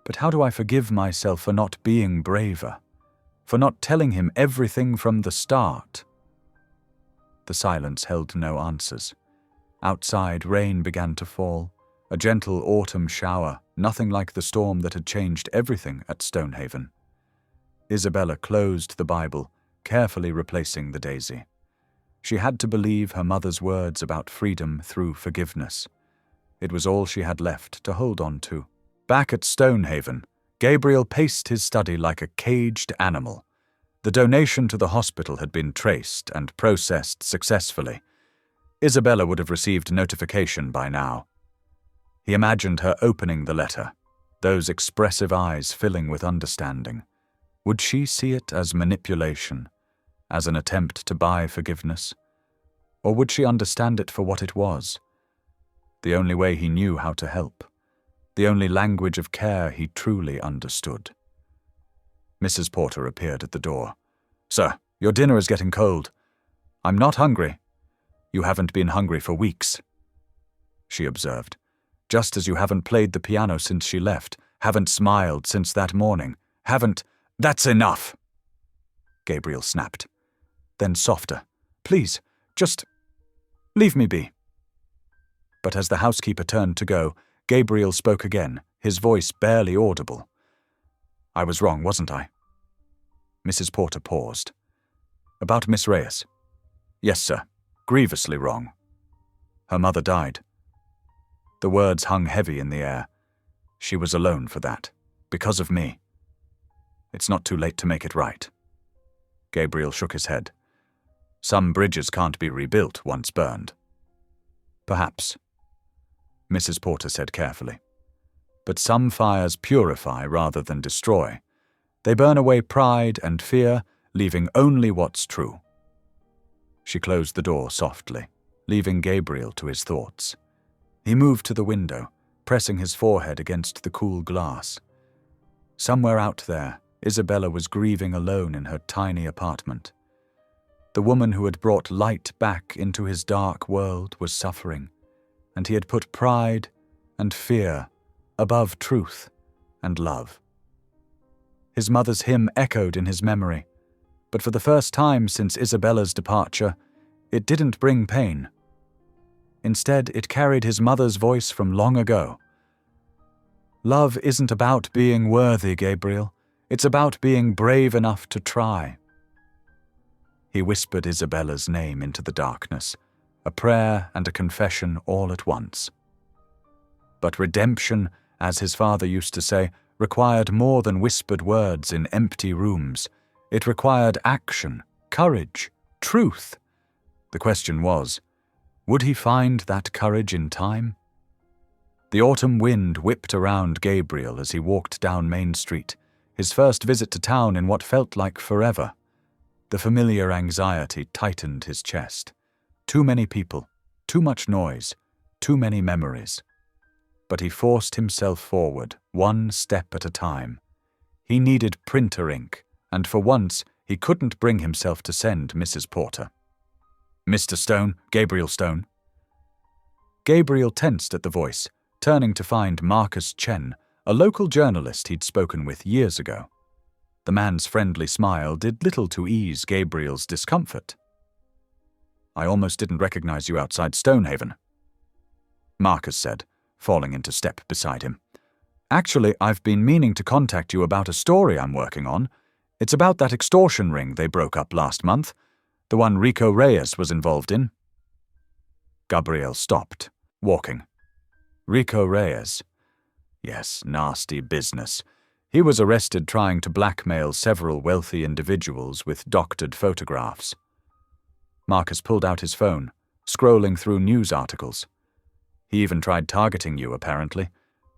But how do I forgive myself for not being braver? For not telling him everything from the start?" The silence held no answers. Outside, rain began to fall, a gentle autumn shower, nothing like the storm that had changed everything at Stonehaven. Isabella closed the Bible, carefully replacing the daisy. She had to believe her mother's words about freedom through forgiveness. It was all she had left to hold on to. Back at Stonehaven, Gabriel paced his study like a caged animal. The donation to the hospital had been traced and processed successfully. Isabella would have received notification by now. He imagined her opening the letter, those expressive eyes filling with understanding. Would she see it as manipulation, as an attempt to buy forgiveness? Or would she understand it for what it was? the only way he knew how to help, the only language of care he truly understood. Mrs. Porter appeared at the door. "Sir, your dinner is getting cold." "I'm not hungry." "You haven't been hungry for weeks," she observed. "Just as you haven't played the piano since she left, haven't smiled since that morning, haven't—" "That's enough!" Gabriel snapped. Then softer. "Please, just leave me be." But as the housekeeper turned to go, Gabriel spoke again, his voice barely audible. "I was wrong, wasn't I?" Mrs. Porter paused. "About Miss Reyes?" "Yes, sir. Grievously wrong. Her mother died." The words hung heavy in the air. She was alone for that, because of me. "It's not too late to make it right." Gabriel shook his head. "Some bridges can't be rebuilt once burned." "Perhaps," Mrs. Porter said carefully. "But some fires purify rather than destroy. They burn away pride and fear, leaving only what's true." She closed the door softly, leaving Gabriel to his thoughts. He moved to the window, pressing his forehead against the cool glass. Somewhere out there, Isabella was grieving alone in her tiny apartment. The woman who had brought light back into his dark world was suffering, and he had put pride and fear above truth and love. His mother's hymn echoed in his memory, but for the first time since Isabella's departure, it didn't bring pain. Instead, it carried his mother's voice from long ago. "Love isn't about being worthy, Gabriel. It's about being brave enough to try." He whispered Isabella's name into the darkness, a prayer and a confession all at once. But redemption, as his father used to say, required more than whispered words in empty rooms. It required action, courage, truth. The question was, would he find that courage in time? The autumn wind whipped around Gabriel as he walked down Main Street, his first visit to town in what felt like forever. The familiar anxiety tightened his chest. Too many people, too much noise, too many memories. But he forced himself forward, one step at a time. He needed printer ink, and for once he couldn't bring himself to send Mrs. Porter. "Mr. Stone, Gabriel Stone." Gabriel tensed at the voice, turning to find Marcus Chen, a local journalist he'd spoken with years ago. The man's friendly smile did little to ease Gabriel's discomfort. "I almost didn't recognize you outside Stonehaven," Marcus said, falling into step beside him. "Actually, I've been meaning to contact you about a story I'm working on. It's about that extortion ring they broke up last month, the one Rico Reyes was involved in." Gabriel stopped, walking. Rico Reyes. Yes, nasty business. He was arrested trying to blackmail several wealthy individuals with doctored photographs. Marcus pulled out his phone, scrolling through news articles. He even tried targeting you, apparently.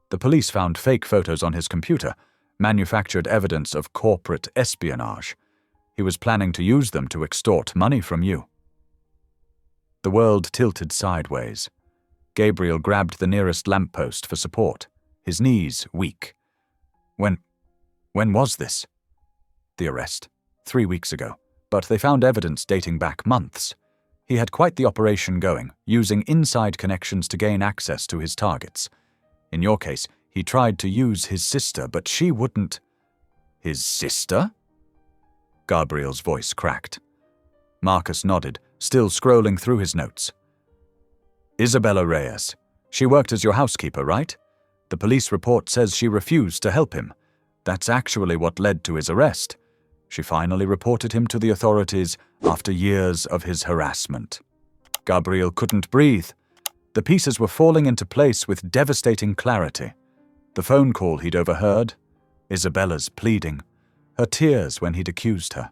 The police found fake photos on his computer, manufactured evidence of corporate espionage. He was planning to use them to extort money from you. The world tilted sideways. Gabriel grabbed the nearest lamppost for support, his knees weak. When was this? The arrest. 3 weeks ago, but they found evidence dating back months. He had quite the operation going, using inside connections to gain access to his targets. In your case, he tried to use his sister, but she wouldn't. His sister? Gabriel's voice cracked. Marcus nodded, still scrolling through his notes. Isabella Reyes. She worked as your housekeeper, right? The police report says she refused to help him. That's actually what led to his arrest. She finally reported him to the authorities after years of his harassment. Gabriel couldn't breathe. The pieces were falling into place with devastating clarity. The phone call he'd overheard, Isabella's pleading, her tears when he'd accused her.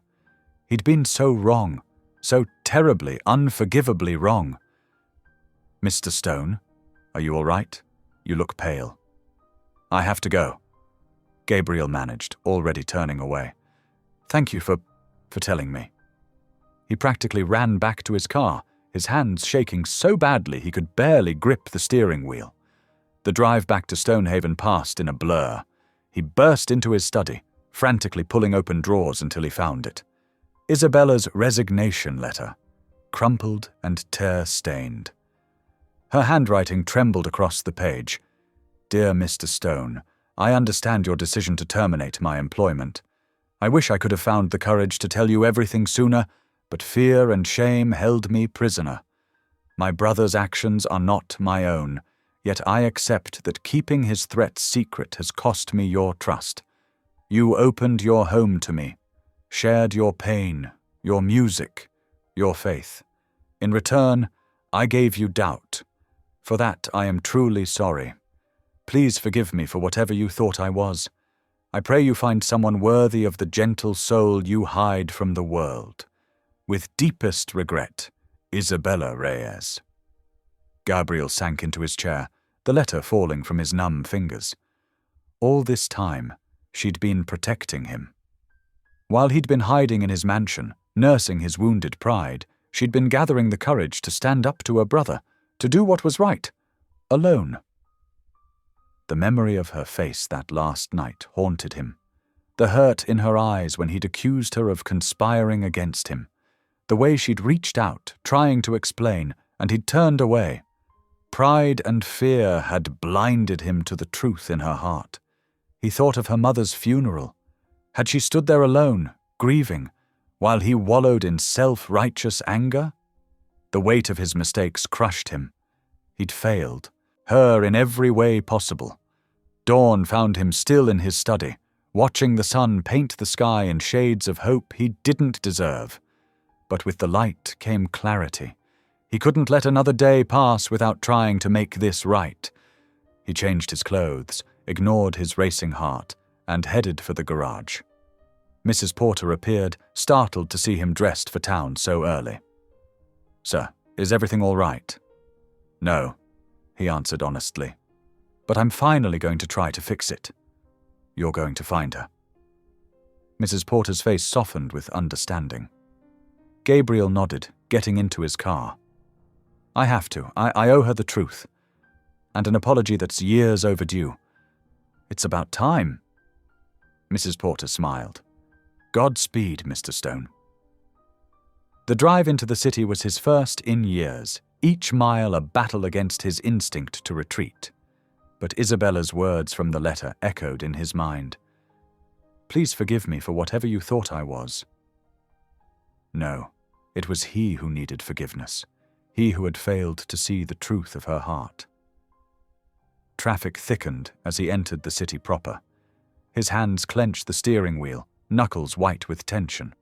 He'd been so wrong, so terribly, unforgivably wrong. Mr. Stone, are you all right? You look pale. I have to go. Gabriel managed, already turning away. Thank you for telling me. He practically ran back to his car, his hands shaking so badly he could barely grip the steering wheel. The drive back to Stonehaven passed in a blur. He burst into his study, frantically pulling open drawers until he found it. Isabella's resignation letter, crumpled and tear-stained. Her handwriting trembled across the page. "Dear Mr. Stone, I understand your decision to terminate my employment. I wish I could have found the courage to tell you everything sooner, but fear and shame held me prisoner. My brother's actions are not my own, yet I accept that keeping his threats secret has cost me your trust. You opened your home to me, shared your pain, your music, your faith. In return, I gave you doubt. For that I am truly sorry. Please forgive me for whatever you thought I was. I pray you find someone worthy of the gentle soul you hide from the world. With deepest regret, Isabella Reyes." Gabriel sank into his chair, the letter falling from his numb fingers. All this time, she'd been protecting him. While he'd been hiding in his mansion, nursing his wounded pride, she'd been gathering the courage to stand up to her brother, to do what was right, alone. The memory of her face that last night haunted him. The hurt in her eyes when he'd accused her of conspiring against him. The way she'd reached out, trying to explain, and he'd turned away. Pride and fear had blinded him to the truth in her heart. He thought of her mother's funeral. Had she stood there alone, grieving, while he wallowed in self-righteous anger? The weight of his mistakes crushed him. He'd failed, her in every way possible. Dawn found him still in his study, watching the sun paint the sky in shades of hope he didn't deserve. But with the light came clarity. He couldn't let another day pass without trying to make this right. He changed his clothes, ignored his racing heart, and headed for the garage. Mrs. Porter appeared, startled to see him dressed for town so early. "Sir, is everything all right?" "No," he answered honestly. "But I'm finally going to try to fix it." "You're going to find her." Mrs. Porter's face softened with understanding. Gabriel nodded, getting into his car. "I have to. I owe her the truth. And an apology that's years overdue. It's about time." Mrs. Porter smiled. "Godspeed, Mr. Stone." The drive into the city was his first in years, each mile a battle against his instinct to retreat. But Isabella's words from the letter echoed in his mind. "Please forgive me for whatever you thought I was." No, it was he who needed forgiveness, he who had failed to see the truth of her heart. Traffic thickened as he entered the city proper. His hands clenched the steering wheel, knuckles white with tension.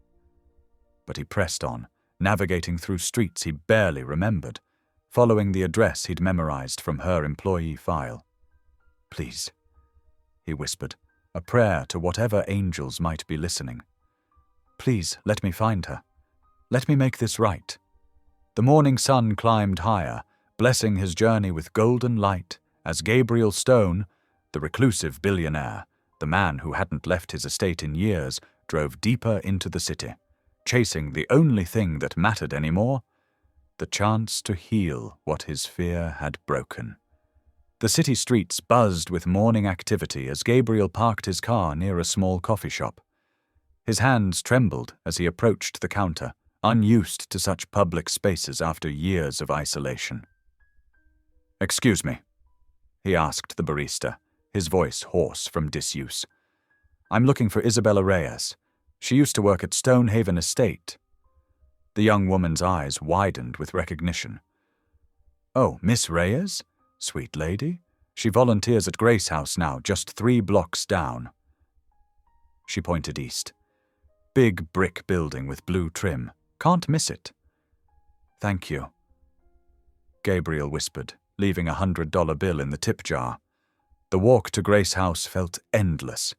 But he pressed on, navigating through streets he barely remembered, following the address he'd memorized from her employee file. "Please," he whispered, a prayer to whatever angels might be listening. "Please, let me find her. Let me make this right." The morning sun climbed higher, blessing his journey with golden light as Gabriel Stone, the reclusive billionaire, the man who hadn't left his estate in years, drove deeper into the city, chasing the only thing that mattered anymore, the chance to heal what his fear had broken. The city streets buzzed with morning activity as Gabriel parked his car near a small coffee shop. His hands trembled as he approached the counter, unused to such public spaces after years of isolation. "Excuse me," he asked the barista, his voice hoarse from disuse. "I'm looking for Isabella Reyes. She used to work at Stonehaven Estate." The young woman's eyes widened with recognition. "Oh, Miss Reyes? Sweet lady. She volunteers at Grace House now, just 3 blocks down." She pointed east. "Big brick building with blue trim. Can't miss it." "Thank you," Gabriel whispered, leaving a $100 bill in the tip jar. The walk to Grace House felt endless.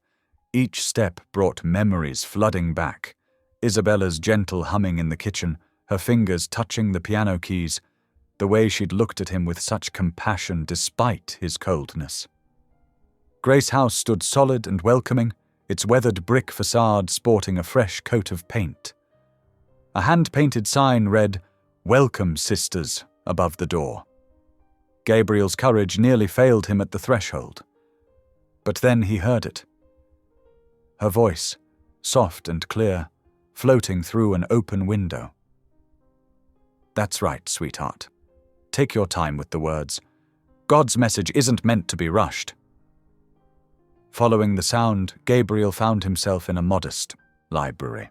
Each step brought memories flooding back. Isabella's gentle humming in the kitchen, her fingers touching the piano keys, the way she'd looked at him with such compassion despite his coldness. Grace House stood solid and welcoming, its weathered brick facade sporting a fresh coat of paint. A hand-painted sign read, "Welcome, sisters," above the door. Gabriel's courage nearly failed him at the threshold. But then he heard it. Her voice, soft and clear, floating through an open window. "That's right, sweetheart. Take your time with the words. God's message isn't meant to be rushed." Following the sound, Gabriel found himself in a modest library.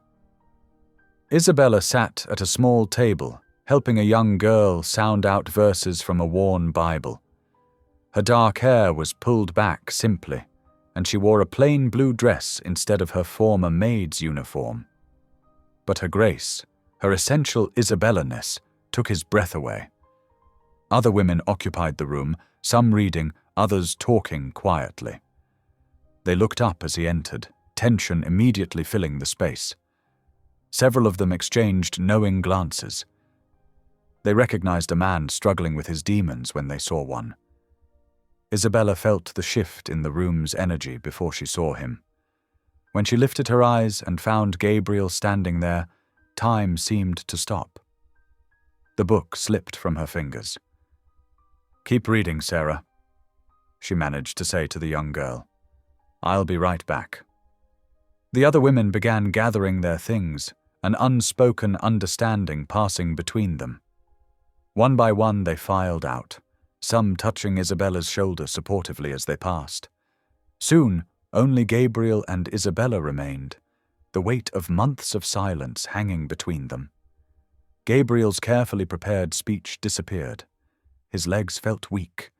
Isabella sat at a small table, helping a young girl sound out verses from a worn Bible. Her dark hair was pulled back simply, and she wore a plain blue dress instead of her former maid's uniform. But her grace, her essential Isabella-ness, took his breath away. Other women occupied the room, some reading, others talking quietly. They looked up as he entered, tension immediately filling the space. Several of them exchanged knowing glances. They recognized a man struggling with his demons when they saw one. Isabella felt the shift in the room's energy before she saw him. When she lifted her eyes and found Gabriel standing there, time seemed to stop. The book slipped from her fingers. "Keep reading, Sarah," she managed to say to the young girl. "I'll be right back." The other women began gathering their things, an unspoken understanding passing between them. One by one they filed out, some touching Isabella's shoulder supportively as they passed. Soon, only Gabriel and Isabella remained, the weight of months of silence hanging between them. Gabriel's carefully prepared speech disappeared. His legs felt weak.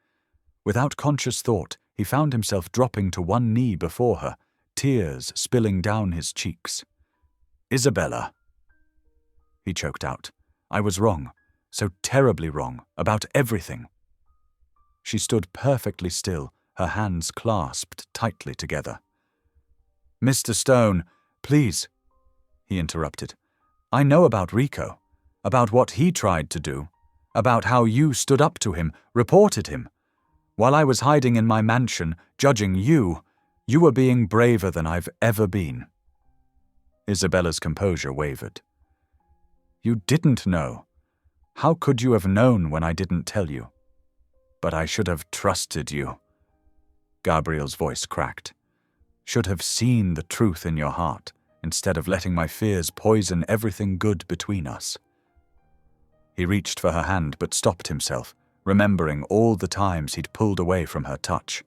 Without conscious thought, he found himself dropping to one knee before her, tears spilling down his cheeks. "Isabella," he choked out. "I was wrong, so terribly wrong, about everything." She stood perfectly still, her hands clasped tightly together. "Mr. Stone, please," he interrupted. "I know about Rico, about what he tried to do, about how you stood up to him, reported him. While I was hiding in my mansion, judging you, you were being braver than I've ever been." Isabella's composure wavered. "You didn't know. How could you have known when I didn't tell you? But I should have trusted you." Gabriel's voice cracked. "Should have seen the truth in your heart, instead of letting my fears poison everything good between us." He reached for her hand but stopped himself, remembering all the times he'd pulled away from her touch.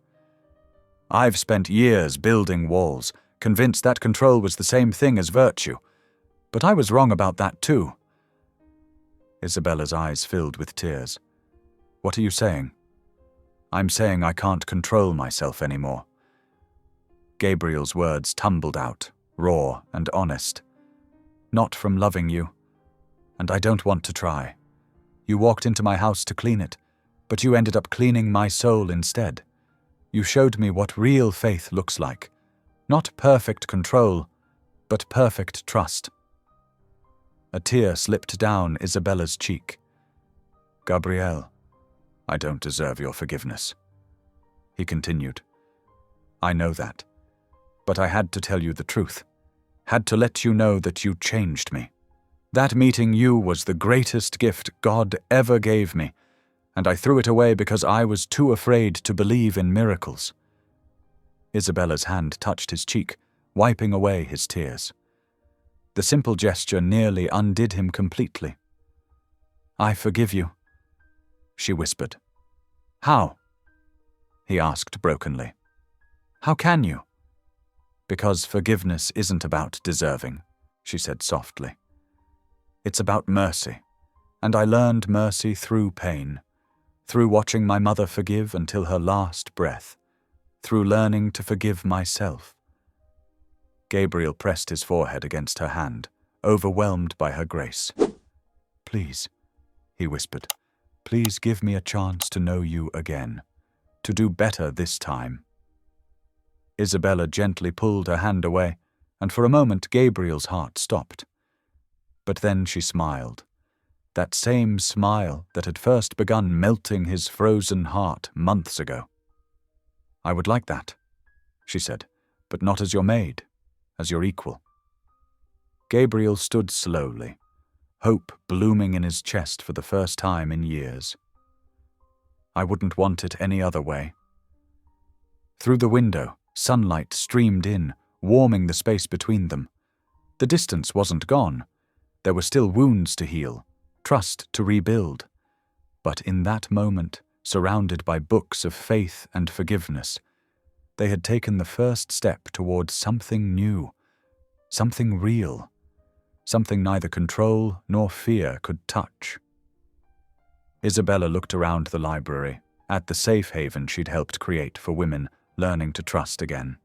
"I've spent years building walls, convinced that control was the same thing as virtue. But I was wrong about that too." Isabella's eyes filled with tears. "What are you saying?" "I'm saying I can't control myself anymore." Gabriel's words tumbled out, raw and honest. "Not from loving you. And I don't want to try. You walked into my house to clean it, but you ended up cleaning my soul instead. You showed me what real faith looks like. Not perfect control, but perfect trust." A tear slipped down Isabella's cheek. "Gabrielle, I don't deserve your forgiveness," he continued. "I know that. But I had to tell you the truth. Had to let you know that you changed me. That meeting you was the greatest gift God ever gave me, and I threw it away because I was too afraid to believe in miracles." Isabella's hand touched his cheek, wiping away his tears. The simple gesture nearly undid him completely. "I forgive you," she whispered. "How?" he asked brokenly. "How can you?" "Because forgiveness isn't about deserving," she said softly. "It's about mercy, and I learned mercy through pain, through watching my mother forgive until her last breath, through learning to forgive myself." Gabriel pressed his forehead against her hand, overwhelmed by her grace. "Please," he whispered, "please give me a chance to know you again, to do better this time." Isabella gently pulled her hand away, and for a moment Gabriel's heart stopped. But then she smiled, that same smile that had first begun melting his frozen heart months ago. "I would like that," she said, "but not as your maid, as your equal." Gabriel stood slowly, hope blooming in his chest for the first time in years. I wouldn't want it any other way. Through the window, sunlight streamed in, warming the space between them. The distance wasn't gone. There were still wounds to heal, trust to rebuild. But in that moment, surrounded by books of faith and forgiveness, they had taken the first step towards something new, something real, something neither control nor fear could touch. Isabella looked around the library, at the safe haven she'd helped create for women learning to trust again.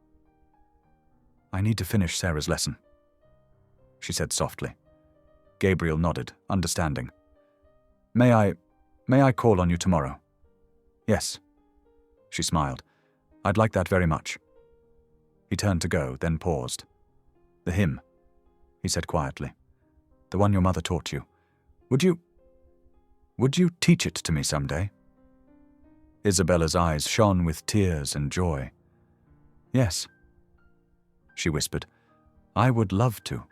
"I need to finish Sarah's lesson," she said softly. Gabriel nodded, understanding. May I call on you tomorrow?" "Yes," she smiled. "I'd like that very much." He turned to go, then paused. "The hymn," he said quietly. "The one your mother taught you. Would you teach it to me someday?" Isabella's eyes shone with tears and joy. "Yes," she whispered. "I would love to."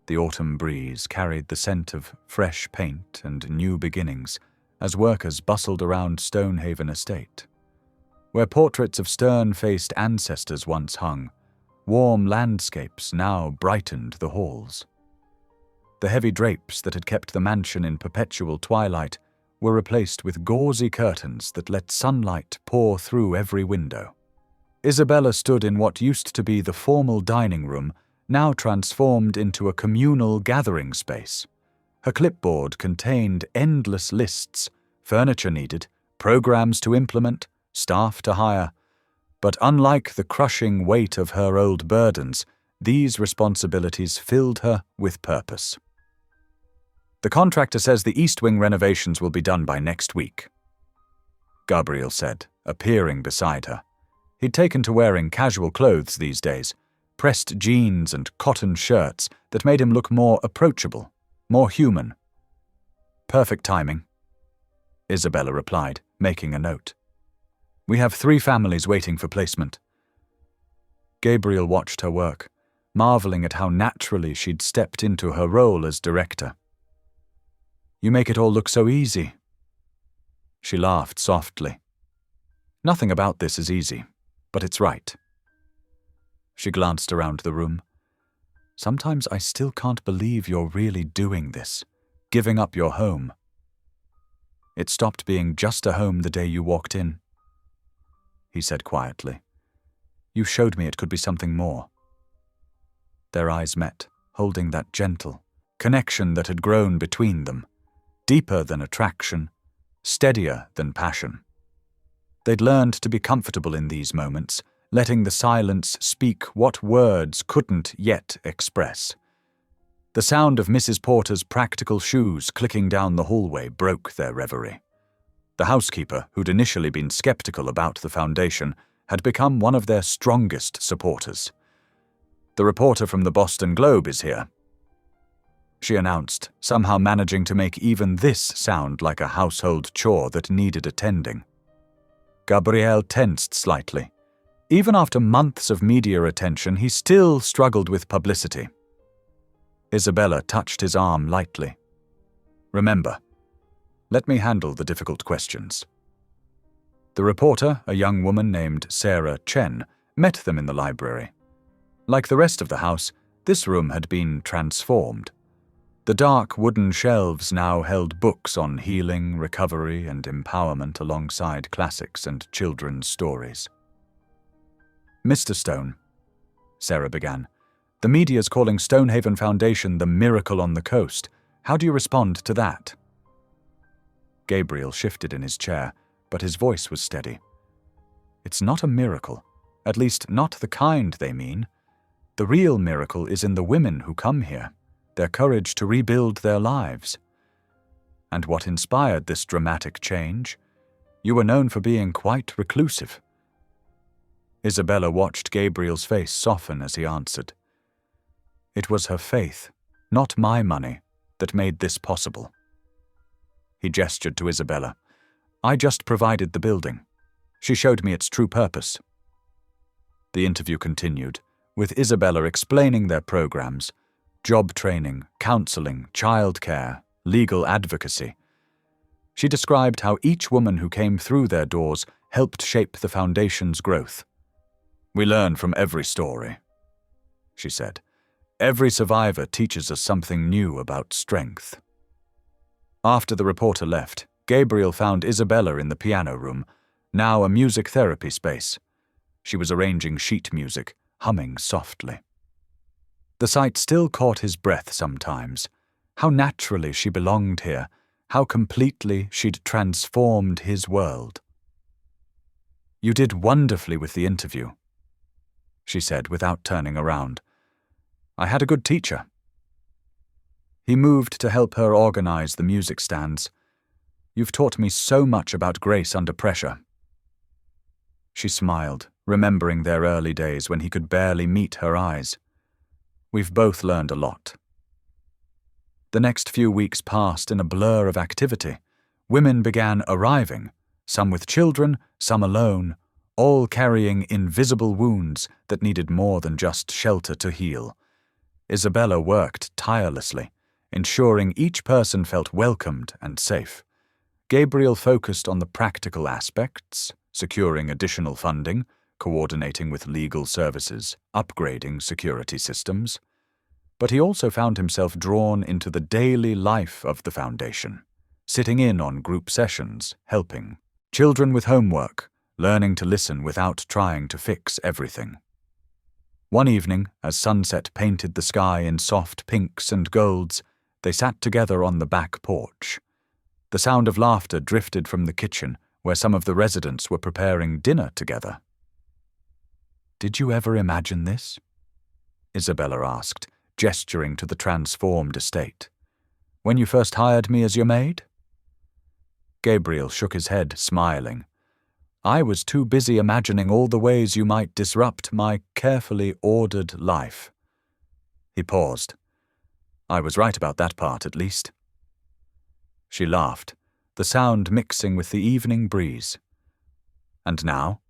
The autumn breeze carried the scent of fresh paint and new beginnings as workers bustled around Stonehaven Estate. Where portraits of stern-faced ancestors once hung, warm landscapes now brightened the halls. The heavy drapes that had kept the mansion in perpetual twilight were replaced with gauzy curtains that let sunlight pour through every window. Isabella stood in what used to be the formal dining room, now transformed into a communal gathering space. Her clipboard contained endless lists, furniture needed, programs to implement, staff to hire. But unlike the crushing weight of her old burdens, these responsibilities filled her with purpose. "The contractor says the East Wing renovations will be done by next week," Gabriel said, appearing beside her. He'd taken to wearing casual clothes these days, pressed jeans and cotton shirts that made him look more approachable, more human. "Perfect timing," Isabella replied, making a note. "We have 3 families waiting for placement." Gabriel watched her work, marveling at how naturally she'd stepped into her role as director. "You make it all look so easy." She laughed softly. "Nothing about this is easy, but it's right." She glanced around the room. "Sometimes I still can't believe you're really doing this, giving up your home." "It stopped being just a home the day you walked in," he said quietly. "You showed me it could be something more." Their eyes met, holding that gentle connection that had grown between them, deeper than attraction, steadier than passion. They'd learned to be comfortable in these moments, letting the silence speak what words couldn't yet express. The sound of Mrs. Porter's practical shoes clicking down the hallway broke their reverie. The housekeeper, who'd initially been skeptical about the foundation, had become one of their strongest supporters. "The reporter from the Boston Globe is here," she announced, somehow managing to make even this sound like a household chore that needed attending. Gabriel tensed slightly. Even after months of media attention, he still struggled with publicity. Isabella touched his arm lightly. "Remember, let me handle the difficult questions." The reporter, a young woman named Sarah Chen, met them in the library. Like the rest of the house, this room had been transformed. The dark wooden shelves now held books on healing, recovery, and empowerment alongside classics and children's stories. "Mr. Stone," Sarah began, "the media's calling Stonehaven Foundation the miracle on the coast. How do you respond to that?" Gabriel shifted in his chair, but his voice was steady. "It's not a miracle, at least not the kind they mean. The real miracle is in the women who come here, their courage to rebuild their lives. And what inspired this dramatic change? You were known for being quite reclusive." Isabella watched Gabriel's face soften as he answered. "It was her faith, not my money, that made this possible." He gestured to Isabella. "I just provided the building. She showed me its true purpose." The interview continued, with Isabella explaining their programs, job training, counseling, childcare, legal advocacy. She described how each woman who came through their doors helped shape the foundation's growth. "We learn from every story," she said. "Every survivor teaches us something new about strength." After the reporter left, Gabriel found Isabella in the piano room, now a music therapy space. She was arranging sheet music, humming softly. The sight still caught his breath sometimes. How naturally she belonged here, how completely she'd transformed his world. "You did wonderfully with the interview," she said without turning around. "I had a good teacher." He moved to help her organize the music stands. "You've taught me so much about grace under pressure." She smiled, remembering their early days when he could barely meet her eyes. "We've both learned a lot." The next few weeks passed in a blur of activity. Women began arriving, some with children, some alone, all carrying invisible wounds that needed more than just shelter to heal. Isabella worked tirelessly, ensuring each person felt welcomed and safe. Gabriel focused on the practical aspects, securing additional funding, coordinating with legal services, upgrading security systems. But he also found himself drawn into the daily life of the foundation, sitting in on group sessions, helping. Children with homework, learning to listen without trying to fix everything. One evening, as sunset painted the sky in soft pinks and golds, they sat together on the back porch. The sound of laughter drifted from the kitchen, where some of the residents were preparing dinner together. "Did you ever imagine this?" Isabella asked, gesturing to the transformed estate. "When you first hired me as your maid?" Gabriel shook his head, smiling. "I was too busy imagining all the ways you might disrupt my carefully ordered life." He paused. "I was right about that part, at least." She laughed, the sound mixing with the evening breeze. "And now?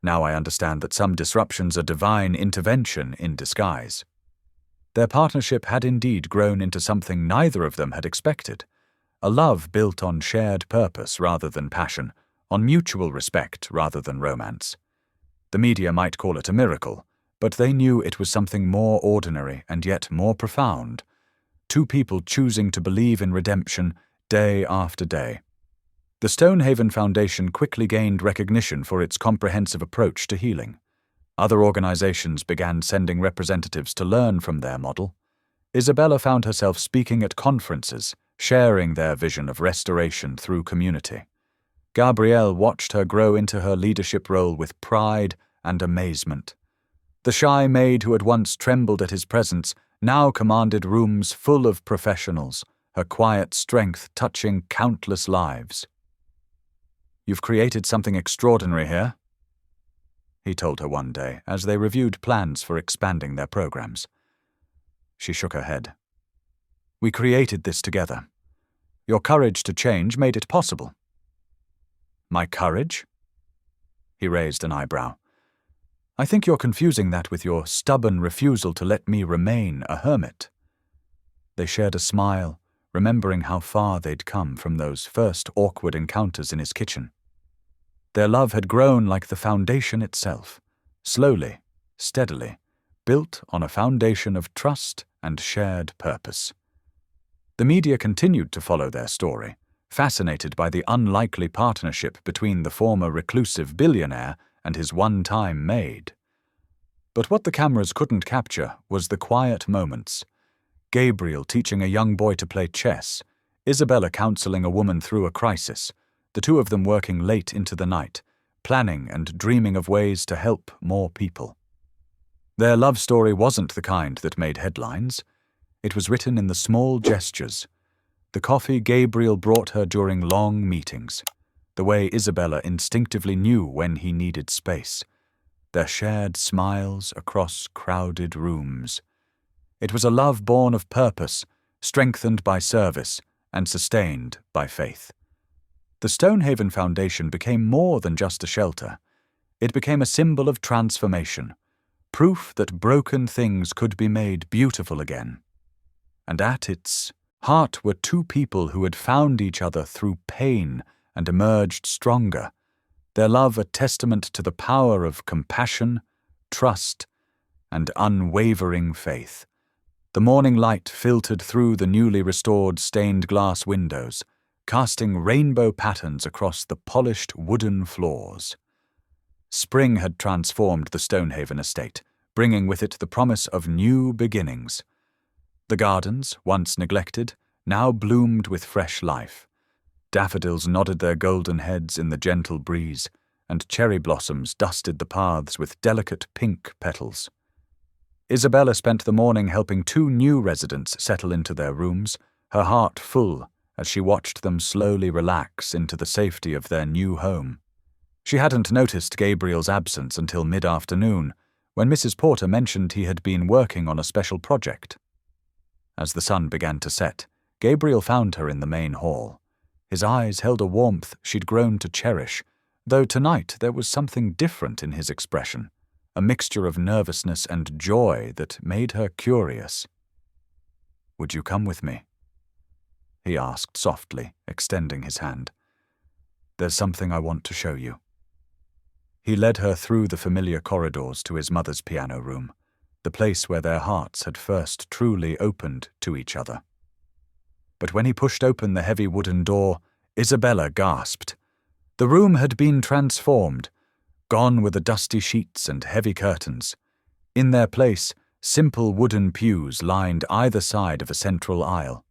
Now I understand that some disruptions are divine intervention in disguise." Their partnership had indeed grown into something neither of them had expected, a love built on shared purpose rather than passion, on mutual respect rather than romance. The media might call it a miracle, but they knew it was something more ordinary and yet more profound. Two people choosing to believe in redemption day after day. The Stonehaven Foundation quickly gained recognition for its comprehensive approach to healing. Other organizations began sending representatives to learn from their model. Isabella found herself speaking at conferences, sharing their vision of restoration through community. Gabrielle watched her grow into her leadership role with pride and amazement. The shy maid who had once trembled at his presence now commanded rooms full of professionals, her quiet strength touching countless lives. "You've created something extraordinary here," he told her one day as they reviewed plans for expanding their programs. She shook her head. "We created this together. Your courage to change made it possible." "My courage?" He raised an eyebrow. "I think you're confusing that with your stubborn refusal to let me remain a hermit." They shared a smile, remembering how far they'd come from those first awkward encounters in his kitchen. Their love had grown like the foundation itself, slowly, steadily, built on a foundation of trust and shared purpose. The media continued to follow their story, fascinated by the unlikely partnership between the former reclusive billionaire and his one-time maid. But what the cameras couldn't capture was the quiet moments. Gabriel teaching a young boy to play chess, Isabella counseling a woman through a crisis, the two of them working late into the night, planning and dreaming of ways to help more people. Their love story wasn't the kind that made headlines. It was written in the small gestures. The coffee Gabriel brought her during long meetings, the way Isabella instinctively knew when he needed space, their shared smiles across crowded rooms. It was a love born of purpose, strengthened by service, and sustained by faith. The Stonehaven Foundation became more than just a shelter. It became a symbol of transformation, proof that broken things could be made beautiful again. And at its heart were two people who had found each other through pain and emerged stronger, their love a testament to the power of compassion, trust, and unwavering faith. The morning light filtered through the newly restored stained glass windows, casting rainbow patterns across the polished wooden floors. Spring had transformed the Stonehaven estate, bringing with it the promise of new beginnings. The gardens, once neglected, now bloomed with fresh life. Daffodils nodded their golden heads in the gentle breeze, and cherry blossoms dusted the paths with delicate pink petals. Isabella spent the morning helping two new residents settle into their rooms, her heart full as she watched them slowly relax into the safety of their new home. She hadn't noticed Gabriel's absence until mid-afternoon, when Mrs. Porter mentioned he had been working on a special project. As the sun began to set, Gabriel found her in the main hall. His eyes held a warmth she'd grown to cherish, though tonight there was something different in his expression, a mixture of nervousness and joy that made her curious. "Would you come with me?" he asked softly, extending his hand. "There's something I want to show you." He led her through the familiar corridors to his mother's piano room, the place where their hearts had first truly opened to each other. But when he pushed open the heavy wooden door, Isabella gasped. The room had been transformed. Gone were the dusty sheets and heavy curtains. In their place, simple wooden pews lined either side of a central aisle.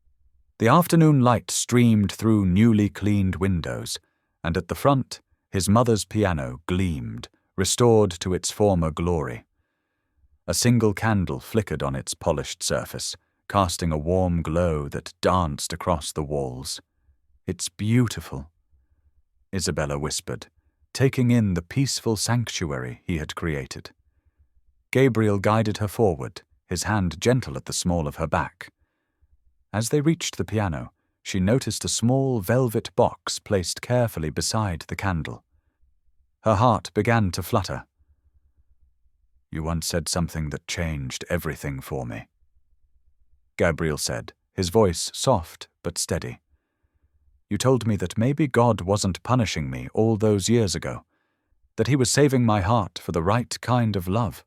The afternoon light streamed through newly cleaned windows, and at the front, his mother's piano gleamed, restored to its former glory. A single candle flickered on its polished surface, casting a warm glow that danced across the walls. "It's beautiful," Isabella whispered, taking in the peaceful sanctuary he had created. Gabriel guided her forward, his hand gentle at the small of her back. As they reached the piano, she noticed a small velvet box placed carefully beside the candle. Her heart began to flutter. "You once said something that changed everything for me," Gabriel said, his voice soft but steady. "You told me that maybe God wasn't punishing me all those years ago, that he was saving my heart for the right kind of love."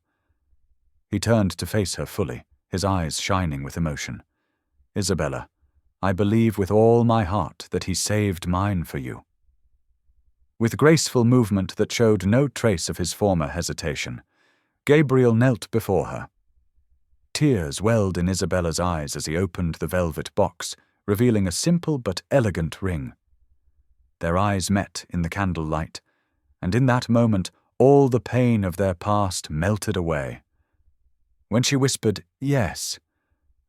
He turned to face her fully, his eyes shining with emotion. "Isabella, I believe with all my heart that he saved mine for you." With graceful movement that showed no trace of his former hesitation, Gabriel knelt before her. Tears welled in Isabella's eyes as he opened the velvet box, revealing a simple but elegant ring. Their eyes met in the candlelight, and in that moment all the pain of their past melted away. When she whispered, "Yes,"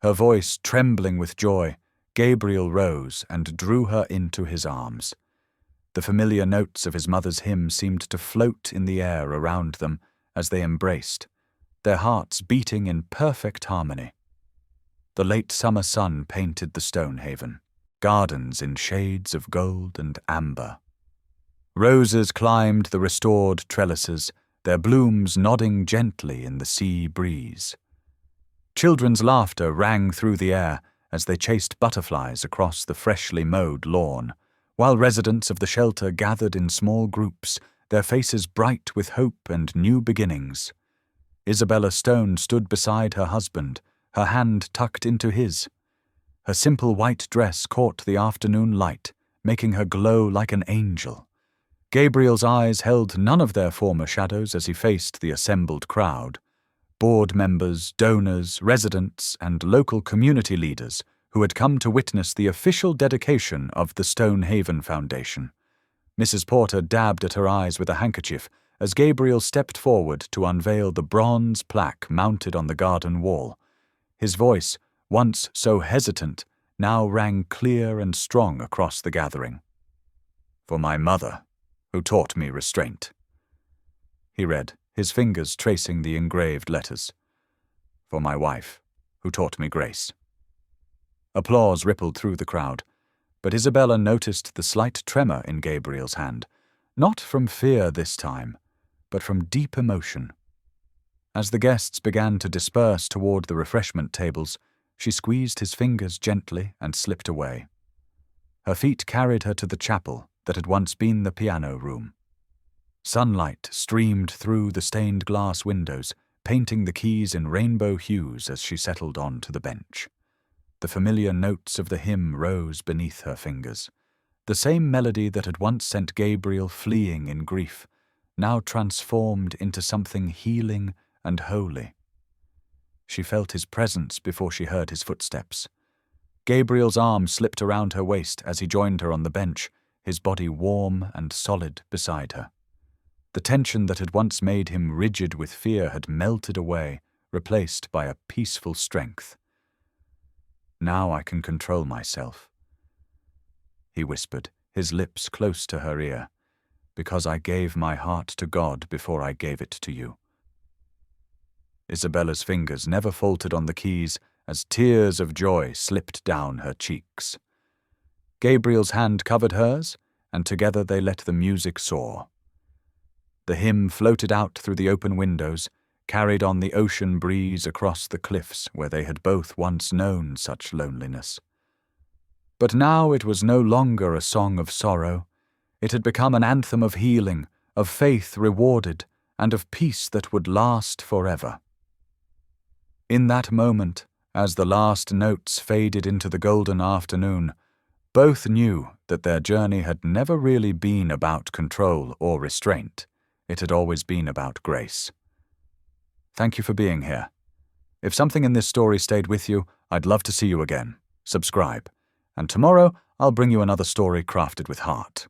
her voice trembling with joy, Gabriel rose and drew her into his arms. The familiar notes of his mother's hymn seemed to float in the air around them as they embraced, their hearts beating in perfect harmony. The late summer sun painted the Stonehaven, gardens in shades of gold and amber. Roses climbed the restored trellises, their blooms nodding gently in the sea breeze. Children's laughter rang through the air as they chased butterflies across the freshly mowed lawn, while residents of the shelter gathered in small groups, their faces bright with hope and new beginnings. Isabella Stone stood beside her husband, her hand tucked into his. Her simple white dress caught the afternoon light, making her glow like an angel. Gabriel's eyes held none of their former shadows as he faced the assembled crowd. Board members, donors, residents, and local community leaders who had come to witness the official dedication of the Stonehaven Foundation. Mrs. Porter dabbed at her eyes with a handkerchief as Gabriel stepped forward to unveil the bronze plaque mounted on the garden wall. His voice, once so hesitant, now rang clear and strong across the gathering. "For my mother, who taught me restraint," he read, his fingers tracing the engraved letters. "For my wife, who taught me grace." Applause rippled through the crowd, but Isabella noticed the slight tremor in Gabriel's hand, not from fear this time, but from deep emotion. As the guests began to disperse toward the refreshment tables, she squeezed his fingers gently and slipped away. Her feet carried her to the chapel that had once been the piano room. Sunlight streamed through the stained glass windows, painting the keys in rainbow hues as she settled onto the bench. The familiar notes of the hymn rose beneath her fingers. The same melody that had once sent Gabriel fleeing in grief, now transformed into something healing and holy. She felt his presence before she heard his footsteps. Gabriel's arm slipped around her waist as he joined her on the bench, his body warm and solid beside her. The tension that had once made him rigid with fear had melted away, replaced by a peaceful strength. "Now I can control myself," he whispered, his lips close to her ear, "because I gave my heart to God before I gave it to you." Isabella's fingers never faltered on the keys as tears of joy slipped down her cheeks. Gabriel's hand covered hers, and together they let the music soar. The hymn floated out through the open windows, carried on the ocean breeze across the cliffs where they had both once known such loneliness. But now it was no longer a song of sorrow. It had become an anthem of healing, of faith rewarded, and of peace that would last forever. In that moment, as the last notes faded into the golden afternoon, both knew that their journey had never really been about control or restraint. It had always been about grace. Thank you for being here. If something in this story stayed with you, I'd love to see you again. Subscribe. And tomorrow, I'll bring you another story crafted with heart.